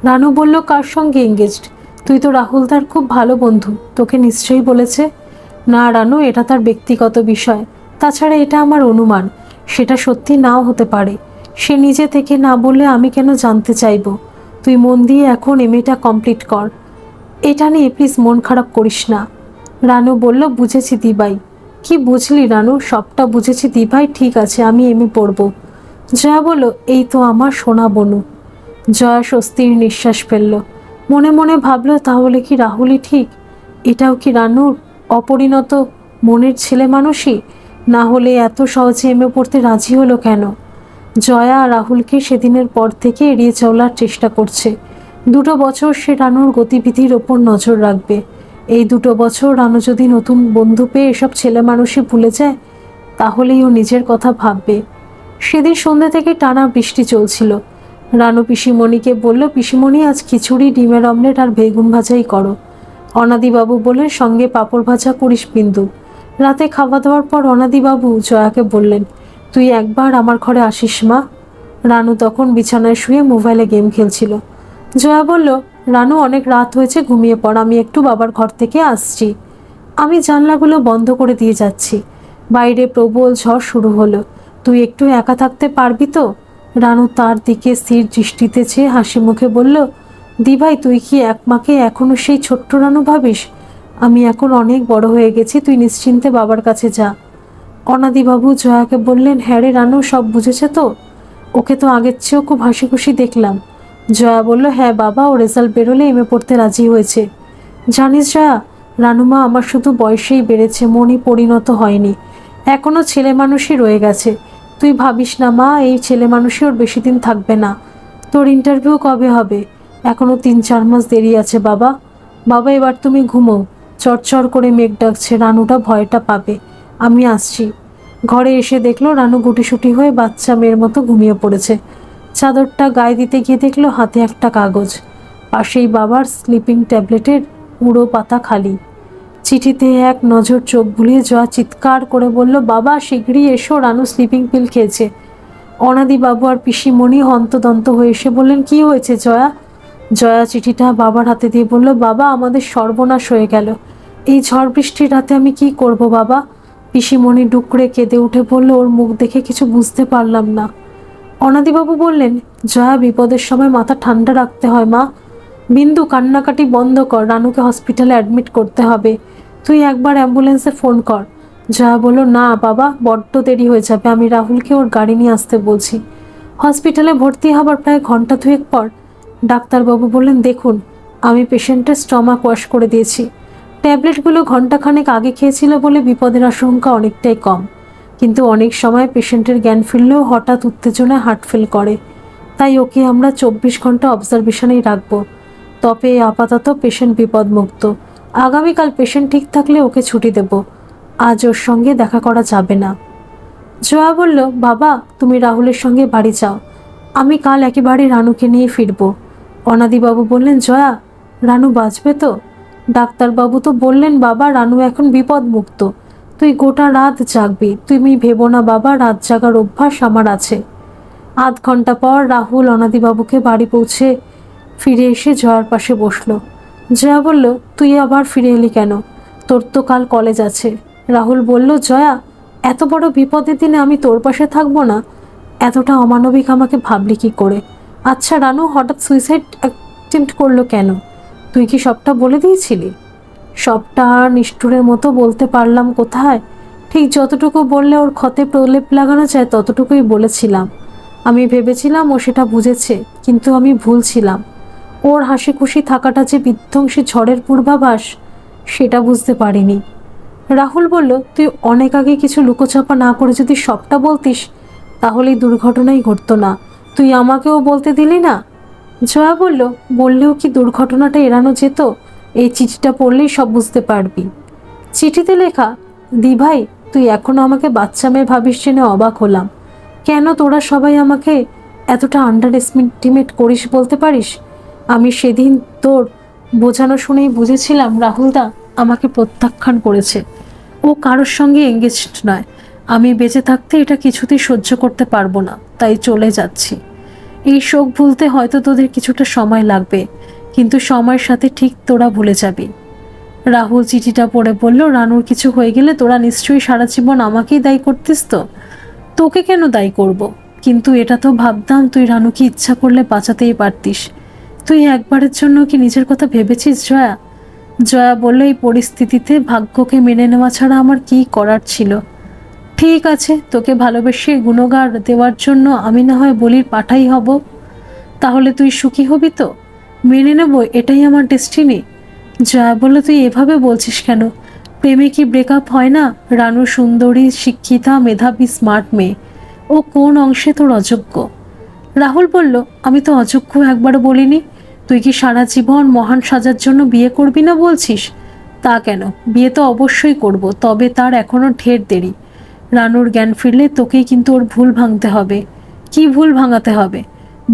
রানু বলল, কার সঙ্গে এঙ্গেজড? তুই তো রাহুল তার খুব ভালো বন্ধু, তোকে নিশ্চয়ই বলেছে। না রানু, এটা তার ব্যক্তিগত বিষয়। তাছাড়া এটা আমার অনুমান, সেটা সত্যি নাও হতে পারে। সে নিজে থেকে না বললে আমি কেন জানতে চাইব? তুই মন দিয়ে এখন এমএটা কমপ্লিট কর। এটা নিয়ে প্লিজ মন খারাপ করিস না। রানু বলল, বুঝেছি দিভাই। কি বুঝলি রানু? সবটা বুঝেছি দিভাই, ঠিক আছে, আমি এমএ পড়ব। জয়া বলল, এই তো আমার সোনা বনু। জয়া স্বস্তির নিঃশ্বাস ফেলল। মনে মনে ভাবল, তাহলে কি রাহুলই ঠিক? এটাও কি রানুর অপরিণত মনের ছেলে মানুষই? না হলে এত সহজে এমএ পড়তে রাজি হলো কেন? জয়া রাহুলকে সেদিনের পর থেকে এড়িয়ে চলার চেষ্টা করছে। 2 বছর সে রানুর গতিবিধির ওপর নজর রাখবে। এই 2 বছর রানু যদি নতুন বন্ধু পেয়ে এসব ছেলে মানুষই ভুলে যায়, তাহলেই ও নিজের কথা ভাববে। সেদিন সন্ধ্যা থেকে টানা বৃষ্টি চলছিল। রানু পিসিমণিকে বলল, পিসিমণি, আজ খিচুড়ি, ডিমের অমলেট আর বেগুন ভাজাই করো। অনাদিবাবু বললেন, সঙ্গে পাঁপড় ভাজা করিস বিন্দু। রাতে খাওয়া দাওয়ার পর অনাদিবাবু জয়াকে বললেন, তুই একবার আমার ঘরে আসিস মা। রানু তখন বিছানায় শুয়ে মোবাইলে গেম খেলছিল। জয়া বলল, রানু অনেক রাত হয়েছে, ঘুমিয়ে পড়, আমি একটু বাবার ঘর থেকে আসছি। আমি জানলাগুলো বন্ধ করে দিয়ে যাচ্ছি। বাইরে প্রবল ঝড় শুরু হলো। তুই একটু একা থাকতে পারবি তো? রানু তার দিকে স্থির দৃষ্টিতে চেয়ে হাসি মুখে বলল, দিভাই তুই কি এক মাকে এখনো সেই ছোট্ট রানু ভাবিস? আমি এখন অনেক বড় হয়ে গেছি, তুই নিশ্চিন্তে বাবার কাছে যা। অনাদিবাবু জয়াকে বললেন, হ্যাঁ রে রানু, সব বুঝেছে তো? ওকে তো আগের চেয়েও খুব হাসি খুশি দেখলাম। জয়া বলল, হ্যাঁ বাবা, ও রেজাল্ট বেরোলে এমএ পড়তে রাজি হয়েছে। জানিস জয়া, রানুমা আমার শুধু বয়সেই বেড়েছে, মনই পরিণত হয়নি। এখনও ছেলে মানুষই রয়ে গেছে। তুই ভাবিস না মা, এই ছেলে মানুষই ওর বেশি দিন থাকবে না। তোর ইন্টারভিউ কবে হবে? এখনও 3-4 মাস দেরি আছে বাবা। বাবা এবার তুমি ঘুমো। চরচর করে মেঘ ডাকছে, রানুটা ভয়টা পাবে। আমি আসছি। ঘরে এসে দেখলো রানু গুটিসুটি হয়ে বাচ্চা মেয়ের মতো ঘুমিয়ে পড়েছে। চাদরটা গায়ে দিতে গিয়ে দেখলো হাতে একটা কাগজ, পাশেই বাবার স্লিপিং ট্যাবলেটের পুরো পাতা খালি। চিঠিতে এক নজর চোখ বুলিয়ে জয়া চিৎকার করে বলল, বাবা শিগগিরই এসো, রানু স্লিপিং পিল খেয়েছে। অনাদিবাবু আর পিসিমণি হন্তদন্ত হয়ে এসে বললেন, কি হয়েছে জয়া? জয়া চিঠিটা বাবার হাতে দিয়ে বলল, বাবা আমাদের সর্বনাশ হয়ে গেল। এই ঝড় বৃষ্টির রাতে আমি কি করব বাবা? পিসিমণি ডুকরে কেঁদে উঠে বলল, ওর মুখ দেখে কিছু বুঝতে পারলাম না। অনাদিবাবু বললেন, জয়া বিপদের সময় মাথা ঠান্ডা রাখতে হয় মা। বিন্দু কান্নাকাটি বন্ধ কর, রানুকে হসপিটালে অ্যাডমিট করতে হবে। তুই একবার অ্যাম্বুলেন্সে ফোন কর। জয়া বলল, না বাবা, বড্ড দেরি হয়ে যাবে, আমি রাহুলকে ওর গাড়ি নিয়ে আসতে বলছি। হসপিটালে ভর্তি হবার প্রায় ঘন্টা দুয়েক পর ডাক্তারবাবু বললেন, দেখুন আমি পেশেন্টের স্টমাক ওয়াশ করে দিয়েছি। ট্যাবলেটগুলো ঘন্টাখানেক আগে খেয়েছিল বলে বিপদের আশঙ্কা অনেকটাই কম, কিন্তু অনেক সময় পেশেন্টের জ্ঞান ফিরলেও হঠাৎ উত্তেজনায় হার্ট ফেল করে। তাই ওকে আমরা 24 ঘন্টা অবজারভেশনেই রাখবো। তবে আপাতত পেশেন্ট বিপদমুক্ত। আগামীকাল পেশেন্ট ঠিক থাকলে ওকে ছুটি দেব। আজ ওর সঙ্গে দেখা করা যাবে না। জয়া বলল, বাবা তুমি রাহুলের সঙ্গে বাড়ি যাও, আমি কাল একেবারে রানুকে নিয়ে ফিরব। অনাদিবাবু বললেন, জয়া রানু বাঁচবে তো? ডাক্তারবাবু তো বললেন, বাবা রানু এখন বিপদমুক্ত, তুই গোটা রাত জাগবি। তুমি ভেবো না বাবা, রাত জাগার অভ্যাস আমার আছে। আধ ঘন্টা পর রাহুল অনাদিবাবুকে বাড়ি পৌঁছে ফিরে এসে জয়ার পাশে বসলো। জয়া বলল, তুই আবার ফিরে এলি কেন? তোর তো কাল কলেজ আছে। রাহুল বলল, জয়া এত বড় বিপদের দিনে আমি তোর পাশে থাকবো না? এতটা অমানবিক আমাকে ভাবলি কি করে? আচ্ছা রানু হঠাৎ সুইসাইড অ্যাটেম্প্ট করলো কেন? তুই কি সবটা বলে দিয়েছিলি? সবটা আর নিষ্ঠুরের মতো বলতে পারলাম কোথায়? ঠিক যতটুকু বললে ওর ক্ষতে প্রলেপ লাগানো যায় ততটুকুই বলেছিলাম। আমি ভেবেছিলাম ও সেটা বুঝেছে, কিন্তু আমি ভুল ছিলাম। ওর হাসি খুশি থাকাটা যে বিধ্বংসী ঝড়ের পূর্বাভাস, সেটা বুঝতে পারিনি। রাহুল বলল, তুই অনেক আগে কিছু লুকোচাপা না করে যদি সবটা বলতিস, তাহলে এই দুর্ঘটনাই ঘটতো না। তুই আমাকেও বলতে দিলি না। জয়া বলল, বললেও কি দুর্ঘটনাটা এড়ানো যেত? এই চিঠিটা পড়লেই সব বুঝতে পারবি। চিঠিতে লেখা, দিভাই তুই এখনো আমাকে বাচ্চা মেয়ে ভাবিস জেনে অবাক হলাম। কেন তোরা সবাই আমাকে এতটা আন্ডার এস্টিমেট করিস বলতে পারিস? আমি সেদিন তোর বোঝানো শুনেই বুঝেছিলাম রাহুলদা আমাকে প্রত্যাখ্যান করেছে। ও কারোর সঙ্গে এঙ্গেজড নয়। আমি বেঁচে থাকতে এটা কিছুতেই সহ্য করতে পারবো না, তাই চলে যাচ্ছি। এই শোক ভুলতে হয়তো তোদের কিছুটা সময় লাগবে, কিন্তু সময়ের সাথে ঠিক তোরা ভুলে যাবি। রাহুল চিঠিটা পড়ে বলল, রানুর কিছু হয়ে গেলে তোরা নিশ্চয়ই সারা জীবন আমাকেই দায়ী করতিস তো? তোকে কেন দায়ী করব? কিন্তু এটা তো ভাবতাম তুই রানুকে ইচ্ছা করলে বাঁচাতেই পারতিস। তুই একবারের জন্য কি নিজের কথা ভেবেছিস জয়া? জয়া বলল, এই পরিস্থিতিতে ভাগ্যকে মেনে নেওয়া ছাড়া আমার কি করার ছিল? ঠিক আছে, তোকে ভালোবেসে গুণগার দেওয়ার জন্য আমি না হয় বলির পাঠাই হব। তাহলে তুই সুখী হবি তো? মেনে নেব, এটাই আমার ডেস্টিনি। জয়া বলল, তুই এভাবে বলছিস কেন? প্রেমে কি ব্রেকআপ হয় না? রানু সুন্দরী, শিক্ষিতা, মেধাবী, স্মার্ট মেয়ে। ও কোন অংশে তোর অযোগ্য? রাহুল বলল, আমি তো অযোগ্য একবারও বলিনি। তুই কি সারা জীবন মহান সাজার জন্য বিয়ে করবি না বলছিস? তা কেন, বিয়ে তো অবশ্যই করব, তবে তার এখনো ঢের দেরি। রানুর জ্ঞান ফিরলে তোকেই কিন্তু ওর ভুল ভাঙতে হবে। কি ভুল ভাঙাতে হবে?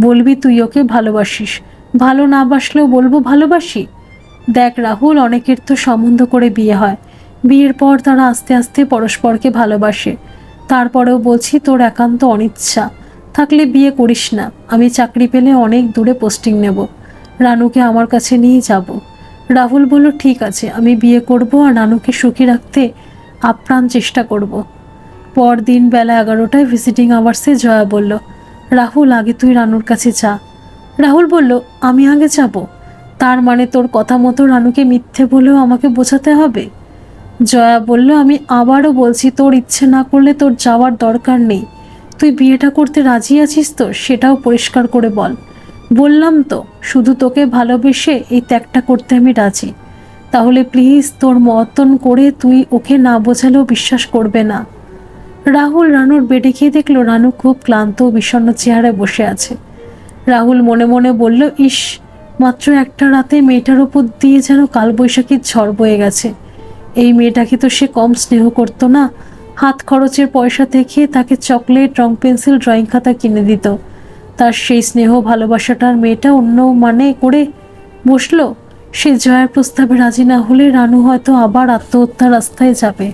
বলবি তুই ওকে ভালোবাসিস, ভালো না বাসলেও বলবো ভালোবাসি। দেখ রাহুল, অনেকের তো সম্বন্ধ করে বিয়ে হয়, বিয়ের পর তারা আস্তে আস্তে পরস্পরকে ভালোবাসে। তারপরেও বলছি তোর একান্ত অনিচ্ছা থাকলে বিয়ে করিস না। আমি চাকরি পেলে অনেক দূরে পোস্টিং নেব। রানুকে আমার কাছে নিয়ে যাব। রাহুল বলল, ঠিক আছে, আমি বিয়ে করব আর রানুকে সুখী রাখতে আপ্রাণ চেষ্টা করব। পরদিন বেলা 11টায় ভিজিটিং আওয়ার্সে জয়া বলল, রাহুল, আগে তুই রানুর কাছে যা। রাহুল বলল, আমি আগে যাব? তার মানে তোর কথা মতো রানুকে মিথ্যে বলেও আমাকে বোঝাতে হবে? জয়া বলল, আমি আবারও বলছি, তোর ইচ্ছে না করলে তোর যাওয়ার দরকার নেই। তুই বিয়েটা করতে রাজি আছিস তো সেটাও পরিষ্কার করে বল। বললাম তো, শুধু তোকে ভালোবেসে এই ত্যাগটা করতে আমি রাজি। তাহলে প্লিজ তোর মতন করে তুই ওকে না বোঝালেও বিশ্বাস করবে না। রাহুল রানুর বেডে গিয়ে দেখলো রানু খুব ক্লান্ত ও বিষণ্ণ চেহারায় বসে আছে। রাহুল মনে মনে বলল, ইস, মাত্র একটা রাতে মেয়েটার ওপর দিয়ে যেন কালবৈশাখীর ঝড় বয়ে গেছে। এই মেয়েটাকে তো সে কম স্নেহ করতো না। হাত খরচের পয়সা থেকে তাকে চকলেট, রং পেন্সিল, ড্রয়িং খাতা কিনে দিত। তার সেই স্নেহ ভালোবাসাটার মেয়েটা অন্য মানে করে বসলো। সে জয়ার প্রস্তাবে রাজি না হলে রানু হয়তো আবার আত্মহত্যার রাস্তায় যাবে।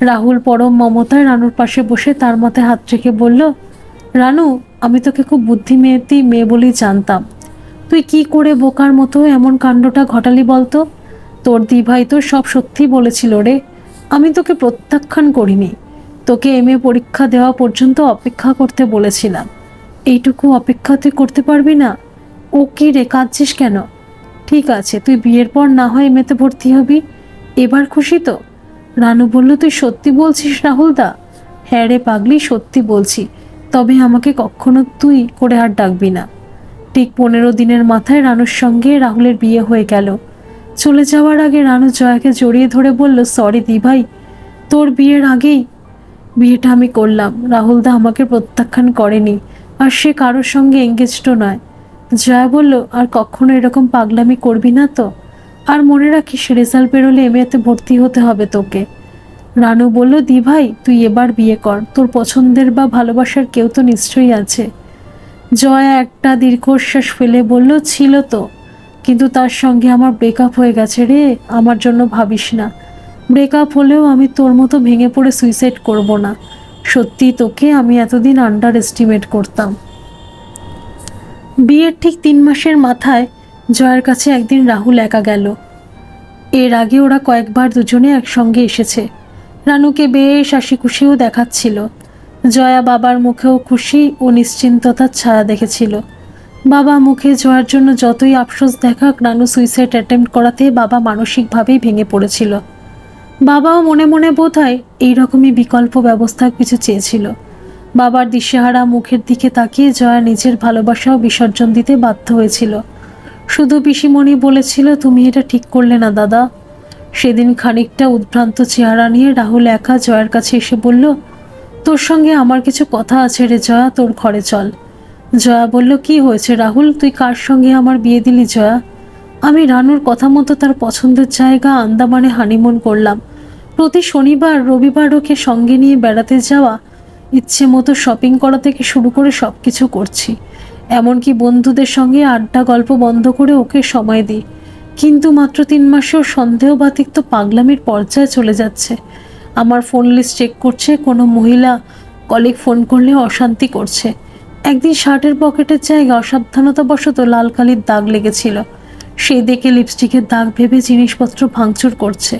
রাহুল পরম মমতায় রানুর পাশে বসে তার মাথায় হাত রেখে বলল, রানু, আমি তোকে খুব বুদ্ধিমেয়েতি মেয়ে বলেই জানতাম। তুই কি করে বোকার মতো এমন কাণ্ডটা ঘটালি বলতো? তোর দিভাই তো সব সত্যি বলেছিল রে। আমি তোকে প্রত্যাখ্যান করিনি। তোকে এমএ পরীক্ষা দেওয়া পর্যন্ত অপেক্ষা করতে বলেছিলাম। এইটুকু অপেক্ষা তুই করতে পারবি না? ও কি রে, কাঁদছিস কেন? ঠিক আছে, তুই বিয়ের পর না হয় এমএতে ভর্তি হবি। এবার খুশি তো? রানু বলল, তুই সত্যি বলছিস রাহুলদা? হ্যাঁ রে পাগলি, সত্যি বলছি। তবে আমাকে কখনো তুই করে আর ডাকবি না। ঠিক 15 দিনের মাথায় রানুর সঙ্গে রাহুলের বিয়ে হয়ে গেল। চলে যাওয়ার আগে রানু জয়াকে জড়িয়ে ধরে বলল, সরি দি ভাই, তোর বিয়ের আগেই বিয়েটা আমি করলাম। রাহুলদা আমাকে প্রত্যাখ্যান করেনি, আর সে কারোর সঙ্গে এঙ্গেজডও নয়। জয়া বলল, আর কখনো এরকম পাগলামি করবি না তো? আর মনে রাখিস, রেজাল্ট বেরোলে এমএতে ভর্তি হতে হবে তোকে। রানু বলল, দি ভাই, তুই এবার বিয়ে কর। তোর পছন্দের বা ভালোবাসার কেউ তো নিশ্চয়ই আছে। জয়া একটা দীর্ঘশ্বাস ফেলে বলল, ছিল তো, কিন্তু তার সঙ্গে আমার ব্রেকআপ হয়ে গেছে রে। আমার জন্য ভাবিস না। ব্রেকআপ হলেও আমি তোর মতো ভেঙে পড়ে সুইসাইড করব না। সত্যি তোকে আমি এতদিন আন্ডার এস্টিমেট করতাম। বিয়ের ঠিক 3 মাসের মাথায় জয়ার কাছে একদিন রাহুল একা গেল। এর আগে ওরা কয়েকবার দুজনে একসঙ্গে এসেছে। রানুকে বেশ হাসি খুশিও দেখাচ্ছিল। জয়া বাবার মুখেও খুশি ও নিশ্চিন্ততার ছায়া দেখেছিল। বাবা মুখে জয়ার জন্য যতই আফসোস দেখাক, রানু সুইসাইড অ্যাটেম্প্ট করাতে বাবা মানসিকভাবেই ভেঙে পড়েছিল। বাবাও মনে মনে বোধহয় এইরকমই বিকল্প ব্যবস্থা কিছু চেয়েছিল। বাবার দিশেহারা মুখের দিকে তাকিয়ে জয়া নিজের ভালোবাসাও বিসর্জন দিতে বাধ্য হয়েছিল। শুধু পিসিমণি বলেছিল, তুমি এটা ঠিক করলে না দাদা। সেদিন খানিকটা উদ্ভ্রান্ত চেহারা নিয়ে রাহুল একা জয়ার কাছে এসে বলল, তোর সঙ্গে আমার কিছু কথা আছে রে জয়া, তোর ঘরে চল। জয়া বলল, কি হয়েছে রাহুল, তুই কার সঙ্গে আমার বিয়ে দিলি জয়া? আমি রানুর কথা মতো তার পছন্দের জায়গা আন্দামানে হানিমুন করলাম। প্রতি শনিবার রবিবার ওকে সঙ্গে নিয়ে বেড়াতে যাওয়া, ইচ্ছে মতো শপিং করা থেকে শুরু করে সব কিছু করছি। এমনকি বন্ধুদের সঙ্গে আড্ডা গল্প বন্ধ করে ওকে সময় দিই। কিন্তু মাত্র 3 মাসেও সন্দেহবাতিক তো পাগলামির পর্যায়ে চলে যাচ্ছে। আমার ফোন লিস্ট চেক করছে, কোনো মহিলা কলিগ ফোন করলে অশান্তি করছে। একদিন শার্টের পকেটের জায়গায় অসাবধানতাবশত লাল কালির দাগ লেগেছিল। সেই দেখে লিপস্টিকের দাগ ভেবে জিনিসপত্র ভাঙচুর করছে।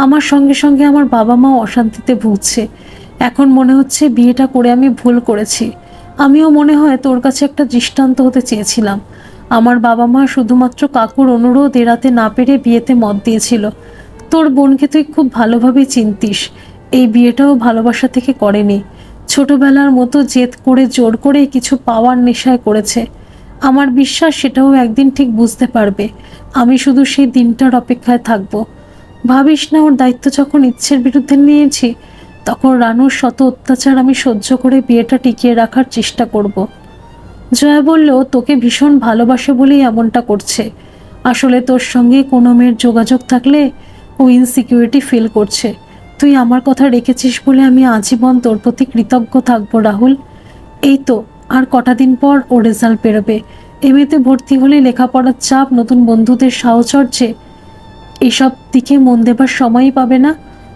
আমার সঙ্গে সঙ্গে আমার বাবা মাও অশান্তিতে ভুগছে। এখন মনে হচ্ছে বিয়েটা করে আমি ভুল করেছি। আমিও মনে হয় তোর কাছে একটা দৃষ্টান্ত হতে চেয়েছিলাম। আমার বাবা মা শুধুমাত্র কাকুর অনুরোধ এড়াতে না পেরে বিয়েতে মত দিয়েছিল। তোর বোনকে তুই খুব ভালোভাবেই চিনতিস। এই বিয়েটাও ভালোবাসা থেকে করেনি, ছোটবেলার মতো জেদ করে জোর করে কিছু পাওয়ার নেশায় করেছে। আমার বিশ্বাস সেটাও একদিন ঠিক বুঝতে পারবে। আমি শুধু সেই দিনটার অপেক্ষায় থাকব। ভাবিস না, ওর দায়িত্ব যখন ইচ্ছের বিরুদ্ধে নিয়েছি, তখন রানুর শত অত্যাচার আমি সহ্য করে বিয়েটা টিকিয়ে রাখার চেষ্টা করব। জয়া বলল, তোকে ভীষণ ভালোবাসে বলেই এমনটা করছে। আসলে তোর সঙ্গে কোনো মেয়ের যোগাযোগ থাকলে ও ইনসিকিউরিটি ফিল করছে। তুই আমার কথা রেখেছিস বলে আমি আজীবন তোর প্রতি কৃতজ্ঞ থাকবো রাহুল। এই তো আর কটা দিন পর ও রেজাল্ট বেরোবে। এমএতে ভর্তি হলে লেখাপড়ার চাপ, নতুন বন্ধুদের সাহচর্যে এসব দিকে মন দেবার সময়ই পাবে না।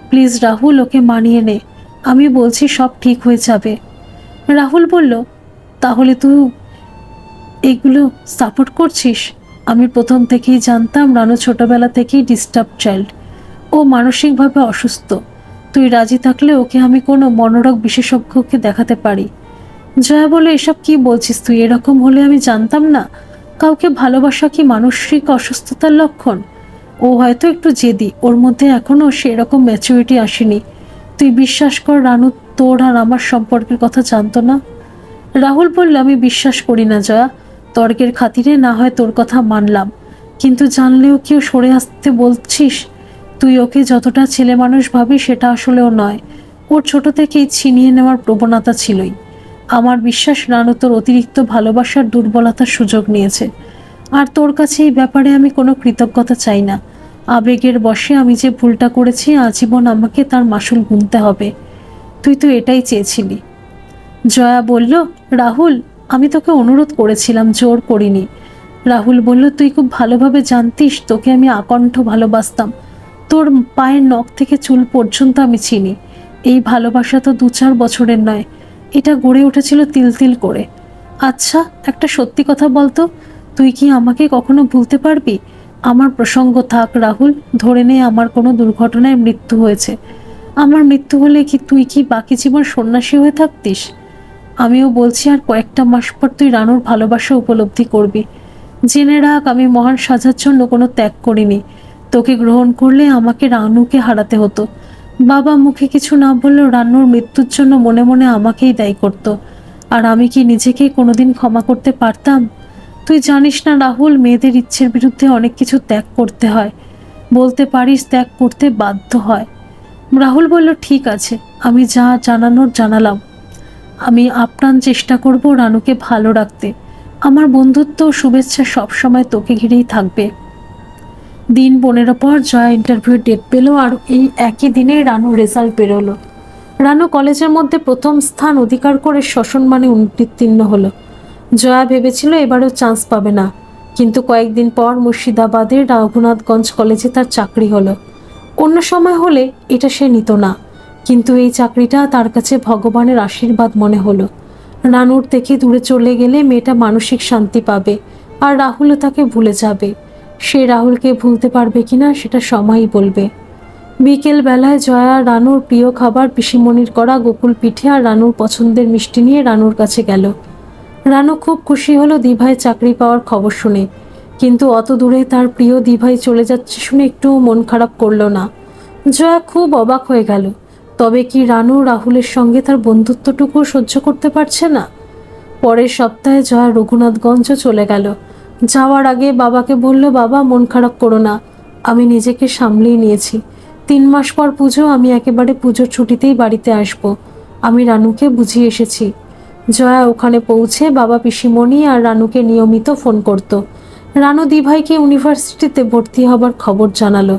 প্লিজ রাহুল, ওকে মানিয়ে নে। আমি বলছি সব ঠিক হয়ে যাবে। রাহুল বলল, তাহলে তুই এগুলো সাপোর্ট করছিস? আমি প্রথম থেকেই জানতাম রানু ছোটবেলা থেকেই ডিস্টার্ব চাইল্ড, ও মানসিকভাবে অসুস্থ। তুই রাজি থাকলে ওকে আমি কোনো মনোরোগ বিশেষজ্ঞকে দেখাতে পারি। জয়া বলে, এসব কি বলছিস তুই? এরকম হলে আমি জানতাম না। কাউকে ভালোবাসা কি মানসিক অসুস্থতার লক্ষণ? ও হয়তো একটু জেদি, ওর মধ্যে এখনো সেরকম ম্যাচুরিটি আসেনি। তুই বিশ্বাস কর, রানু তোর আর আমার সম্পর্কের কথা জানতো না। রাহুল বলল, আমি বিশ্বাস করি না জয়া। তর্কের খাতিরে না হয় তোর কথা মানলাম, কিন্তু জানলেও কেউ সরে আসতে বলছিস? তুই ওকে যতটা ছেলে মানুষ ভাবি সেটা আসলেও নয়। ওর ছোট থেকেই ছিনিয়ে নেওয়ার প্রবণতা ছিলই। আমার বিশ্বাস রানু তোর অতিরিক্ত ভালোবাসার দুর্বলতার সুযোগ নিয়েছে। আর তোর কাছে এই ব্যাপারে আমি কোনো কৃতজ্ঞতা চাই না। আবেগের বশে আমি যে ভুলটা করেছি আজীবন আমাকে তার মাসুল গুনতে হবে। তুই তো এটাই চেয়েছিলি। জয়া বলল, রাহুল, আমি তোকে অনুরোধ করেছিলাম, জোর করিনি। রাহুল বলল, তুই খুব ভালোভাবে জানতিস তোকে আমি আকণ্ঠ ভালোবাসতাম। তোর পায়ের নখ থেকে চুল পর্যন্ত আমি চিনি। এই ভালোবাসা তো 2-4 বছরের নয়, এটা গড়ে উঠেছিল তিল তিল করে। আচ্ছা, একটা সত্যি কথা বলতো, তুই কি আমাকে কখনো ভুলতে পারবি? আমার প্রসঙ্গ থাক রাহুল, ধরে নে আমার কোনো দুর্ঘটনায় মৃত্যু হয়েছে। আমার মৃত্যু হলে কি তুই কি বাকি জীবন সন্ন্যাসী হয়ে থাকতিস? আমিও বলছি, আর কয়েকটা মাস পর তুই রানুর ভালোবাসা উপলব্ধি করবি। জেনে রাখ, আমি মহান সাজার জন্য কোনো ত্যাগ করিনি। তোকে গ্রহণ করলে আমাকে রানুকে হারাতে হতো। বাবা মুখে কিছু না বললেও রানুর মৃত্যুর জন্য মনে মনে আমাকেই দায়ী করতো। আর আমি কি নিজেকে কোনোদিন ক্ষমা করতে পারতাম? তুই জানিস না রাহুল, মেয়েদের ইচ্ছের বিরুদ্ধে অনেক কিছু ত্যাগ করতে হয়। বলতে পারিস ত্যাগ করতে বাধ্য হয়। রাহুল বলল, ঠিক আছে, আমি যা জানানোর জানালাম। আমি আপ্রাণ চেষ্টা করব রানুকে ভালো রাখতে। আমার বন্ধুত্ব ও শুভেচ্ছা সবসময় তোকে ঘিরেই থাকবে। দিন 15 পর জয়া ইন্টারভিউ ডেট পেল, আর এই একই দিনে রানুর রেজাল্ট বেরোলো। রানু কলেজের মধ্যে প্রথম স্থান অধিকার করে সসম্মানে উত্তীর্ণ হলো। জয়া ভেবেছিল এবারেও চান্স পাবে না, কিন্তু কয়েকদিন পর মুর্শিদাবাদের রঘুনাথগঞ্জ কলেজে তার চাকরি হলো। অন্য সময় হলে এটা সে নিত না, কিন্তু এই চাকরিটা তার কাছে ভগবানের আশীর্বাদ মনে হলো। রানুর থেকে দূরে চলে গেলে মেয়েটা মানসিক শান্তি পাবে, আর রাহুলও তাকে ভুলে যাবে। সে রাহুলকে ভুলতে পারবে কিনা সেটা সময়ই বলবে। বিকেল বেলায় জয়া রানুর প্রিয় খাবার পিসিমণির করা গোকুল পিঠে আর রানুর পছন্দের মিষ্টি নিয়ে রানুর কাছে গেল। রানু খুব খুশি হলো দিভাই চাকরি পাওয়ার খবর শুনে, কিন্তু অত দূরে তার প্রিয় দিভাই চলে যাচ্ছে শুনে একটুও মন খারাপ করলো না। জয়া খুব অবাক হয়ে গেল। তবে কি রানু রাহুলের সঙ্গে তার বন্ধুত্বটুকু সহ্য করতে পারছে না? পরের সপ্তাহে জয়া রঘুনাথগঞ্জ চলে গেল। যাওয়ার আগে বাবাকে বলল, বাবা মন খারাপ করো না, আমি নিজেকে সামলিয়ে নিয়েছি। 3 মাস পর পুজো, আমি একেবারে পুজোর ছুটিতেই বাড়িতে আসব। আমি রানুকে বুঝিয়ে এসেছি। জয়া ওখানে পৌঁছে বাবা পিসিমণি আর রানুকে নিয়মিত ফোন করত। রানু দিভাইকে ইউনিভার্সিটিতে ভর্তি হবার খবর জানালো।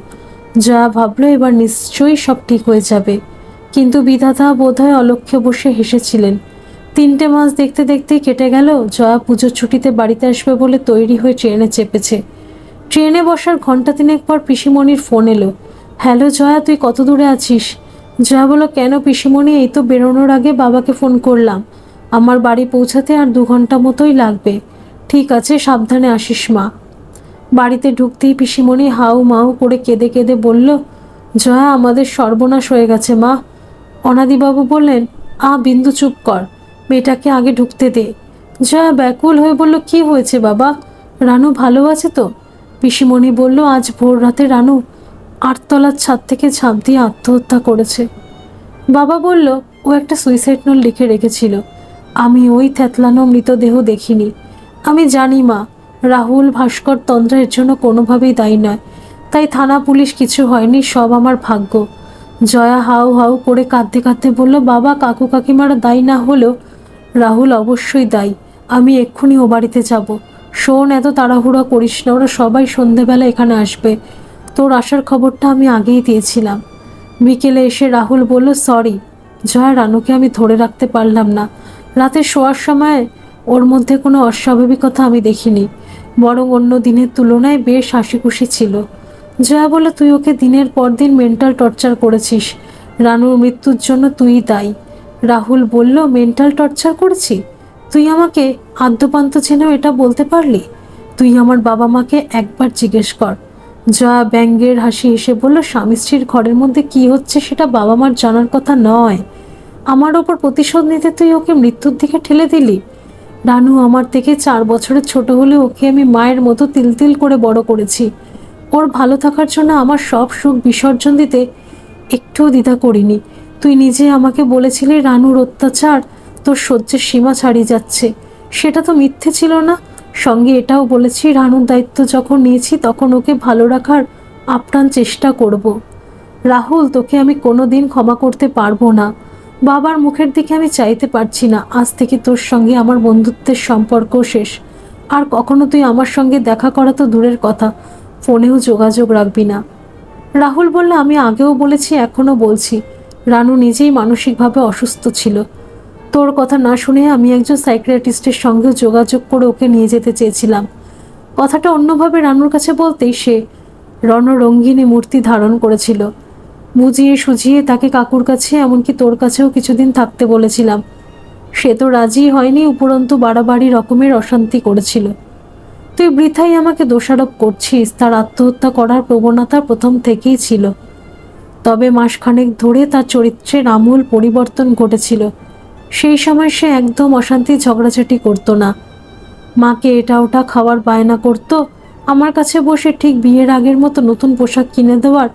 জয়া ভাবলো এবার নিশ্চয়ই সব ঠিক হয়ে যাবে, কিন্তু বিধাতা বোধহয় অলক্ষ্যে বসে হেসেছিলেন। 3টে মাস দেখতে দেখতে কেটে গেল। জয়া পুজোর ছুটিতে বাড়িতে আসবে বলে তৈরি হয়ে ট্রেনে চেপেছে। ট্রেনে বসার ঘন্টা 3 পর পিসিমণির ফোন এলো। হ্যালো জয়া, তুই কত দূরে আছিস? জয়া বলল, কেন পিসিমণি, এই তো বেরোনোর আগে বাবাকে ফোন করলাম। আমার বাড়ি পৌঁছাতে আর 2 ঘন্টা মতোই লাগবে। ঠিক আছে, সাবধানে আসিস মা। বাড়িতে ঢুকতেই পিসিমণি হাউ মাউ করে কেঁদে কেঁদে বলল, জয়া, আমাদের সর্বনাশ হয়ে গেছে মা। অনাদিবাবু বললেন, বিন্দু চুপ কর, মেয়েটাকে আগে ঢুকতে দে। জয়া ব্যাকুল হয়ে বলল, কি হয়েছে বাবা? রানু ভালো আছে তো? পিসিমণি বলল, আজ ভোর রাতে রানু 8তলার ছাদ থেকে ঝাঁপ দিয়ে আত্মহত্যা করেছে। বাবা বলল, ও একটা সুইসাইড নোট লিখে রেখেছিল। আমি ওই থ্যাতলানো মৃতদেহ দেখিনি। আমি জানি মা, রাহুল, ভাস্কর, তন্দ্রা এর জন্য কোনোভাবেই দায়ী নয়, তাই থানা পুলিশ কিছু হয়নি, সব আমার ভাগ্য। জয়া হাউ হাউ করে কাঁদতে কাঁদতে বলল, বাবা, কাকু কাকিমারা দায়ী না হলেও রাহুল অবশ্যই দায়ী। আমি এক্ষুনি ও বাড়িতে যাব। শোন, এত তাড়াহুড়া করিস না, ওরা সবাই সন্ধেবেলা এখানে আসবে। তোর আসার খবরটা আমি আগেই দিয়েছিলাম। বিকেলে এসে রাহুল বলল, সরি জয়া, রানুকে আমি ধরে রাখতে পারলাম না। রাতে শোয়ার সময় ওর মধ্যে কোনো অস্বাভাবিকতা আমি দেখিনি, বরং অন্য দিনের তুলনায় বেশ হাসিখুশি ছিল। জয়া বলল, তুই ওকে দিনের পর দিন মেন্টাল টর্চার করেছিস। রানুর মৃত্যুর জন্য তুই দায়ী। রাহুল বলল, মেন্টাল টর্চার করেছি? তুই আমাকে আদ্যপান্ত চেনেও এটা বলতে পারলি? তুই আমার বাবা মাকে একবার জিজ্ঞেস কর। জয়া ব্যঙ্গের হাসি হেসে বলল, স্বামী স্ত্রীর ঘরের মধ্যে কি হচ্ছে সেটা বাবা মার জানার কথা নয়। আমার ওপর প্রতিশোধ নিতে তুই ওকে মৃত্যুর দিকে ঠেলে দিলি। রানু আমার থেকে 4 বছরের ছোট হলে ওকে আমি মায়ের মতো তিল তিল করে বড় করেছি। ওর ভালো থাকার জন্য আমার সব সুখ বিসর্জন দিতে একটুও দ্বিধা করিনি। তুই নিজে আমাকে বলেছিলি রানুর অত্যাচার তোর সহ্যের সীমা ছাড়িয়ে যাচ্ছে। সেটা তো মিথ্যে ছিল না। সঙ্গে এটাও বলেছি রানুর দায়িত্ব যখন নিয়েছি তখন ওকে ভালো রাখার আপ্রাণ চেষ্টা করব। রাহুল, তোকে আমি কোনো দিন ক্ষমা করতে পারবো না। বাবার মুখের দিকে আমি চাইতে পারছি না। আজ থেকে তোর সঙ্গে আমার বন্ধুত্বের সম্পর্ক শেষ। আর কখনো তুই আমার সঙ্গে দেখা করা তো দূরের কথা, ফোনেও যোগাযোগ রাখবি না। রাহুল বলল, আমি আগেও বলেছি, এখনও বলছি, রানু নিজেই মানসিকভাবে অসুস্থ ছিল। তোর কথা না শুনে আমি একজন সাইকিয়াট্রিস্টের সঙ্গেও যোগাযোগ করে ওকে নিয়ে যেতে চেয়েছিলাম। কথাটা অন্যভাবে রানুর কাছে বলতেই সে রণরঙ্গিনী মূর্তি ধারণ করেছিল। বুঝিয়ে সুঝিয়ে তাকে কাকুর কাছে, এমনকি তোর কাছেও কিছুদিন থাকতে বলেছিলাম। সে তো রাজি হয়নি, উপরন্তু বাড়াবাড়ি রকমের অশান্তি করেছিল। তুই বৃথাই আমাকে দোষারোপ করছিস। তার আত্মহত্যা করার প্রবণতা প্রথম থেকেই ছিল, তবে মাসখানেক ধরে তার চরিত্রের আমূল পরিবর্তন ঘটেছিল। সেই সময় সে একদম অশান্তি ঝগড়াঝাটি করতো না। মাকে এটা ওটা খাওয়ার বায়না করত, আমার কাছে বসে ঠিক বিয়ের আগের মতো নতুন পোশাক কিনে দেওয়ার,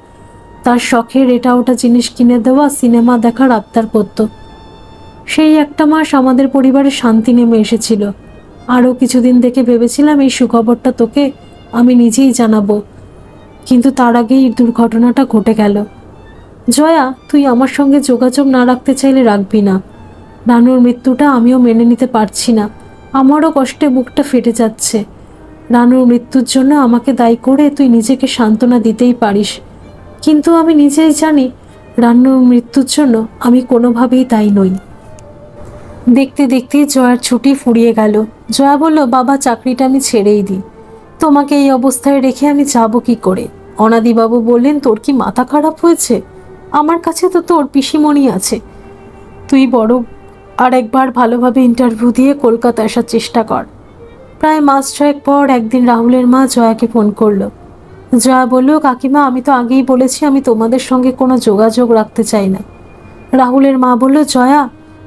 তার শখের এটা ওটা জিনিস কিনে দেওয়া, সিনেমা দেখার আবদার করত। সেই একটা মাস আমাদের পরিবারে শান্তি নেমে এসেছিল। আরও কিছুদিন দেখে ভেবেছিলাম এই সুখবরটা তোকে আমি নিজেই জানাবো, কিন্তু তার আগেই দুর্ঘটনাটা ঘটে গেল। জয়া, তুই আমার সঙ্গে যোগাযোগ না রাখতে চাইলে রাখবি না। রানুর মৃত্যুটা আমিও মেনে নিতে পারছি না। আমারও কষ্টে বুকটা ফেটে যাচ্ছে। রানুর মৃত্যুর জন্য আমাকে দায়ী করে তুই নিজেকে সান্ত্বনা দিতেই পারিস, কিন্তু আমি নিজেই জানি রানুর মৃত্যুর জন্য আমি কোনোভাবেই দায়ী নই। দেখতে দেখতে জয়ার ছুটি ফুরিয়ে গেল। জয়া বলল, বাবা, চাকরিটা আমি ছেড়েই দিই। তোমাকে এই অবস্থায় রেখে আমি যাব কি করে? অনাদিবাবু বললেন, তোর কি মাথা খারাপ হয়েছে? আমার কাছে তো তোর পিসিমণি আছে। তুই বড় আর একবার ভালোভাবে ইন্টারভিউ দিয়ে কলকাতা আসার চেষ্টা কর। প্রায় মাস 6 পর একদিন রাহুলের মা জয়াকে ফোন করলো। জয়া বলল, কাকিমা, আমি তো আগেই বলেছি আমি তোমাদের সঙ্গে কোনো যোগাযোগ রাখতে চাই না। রাহুলের মা বলল, জয়া,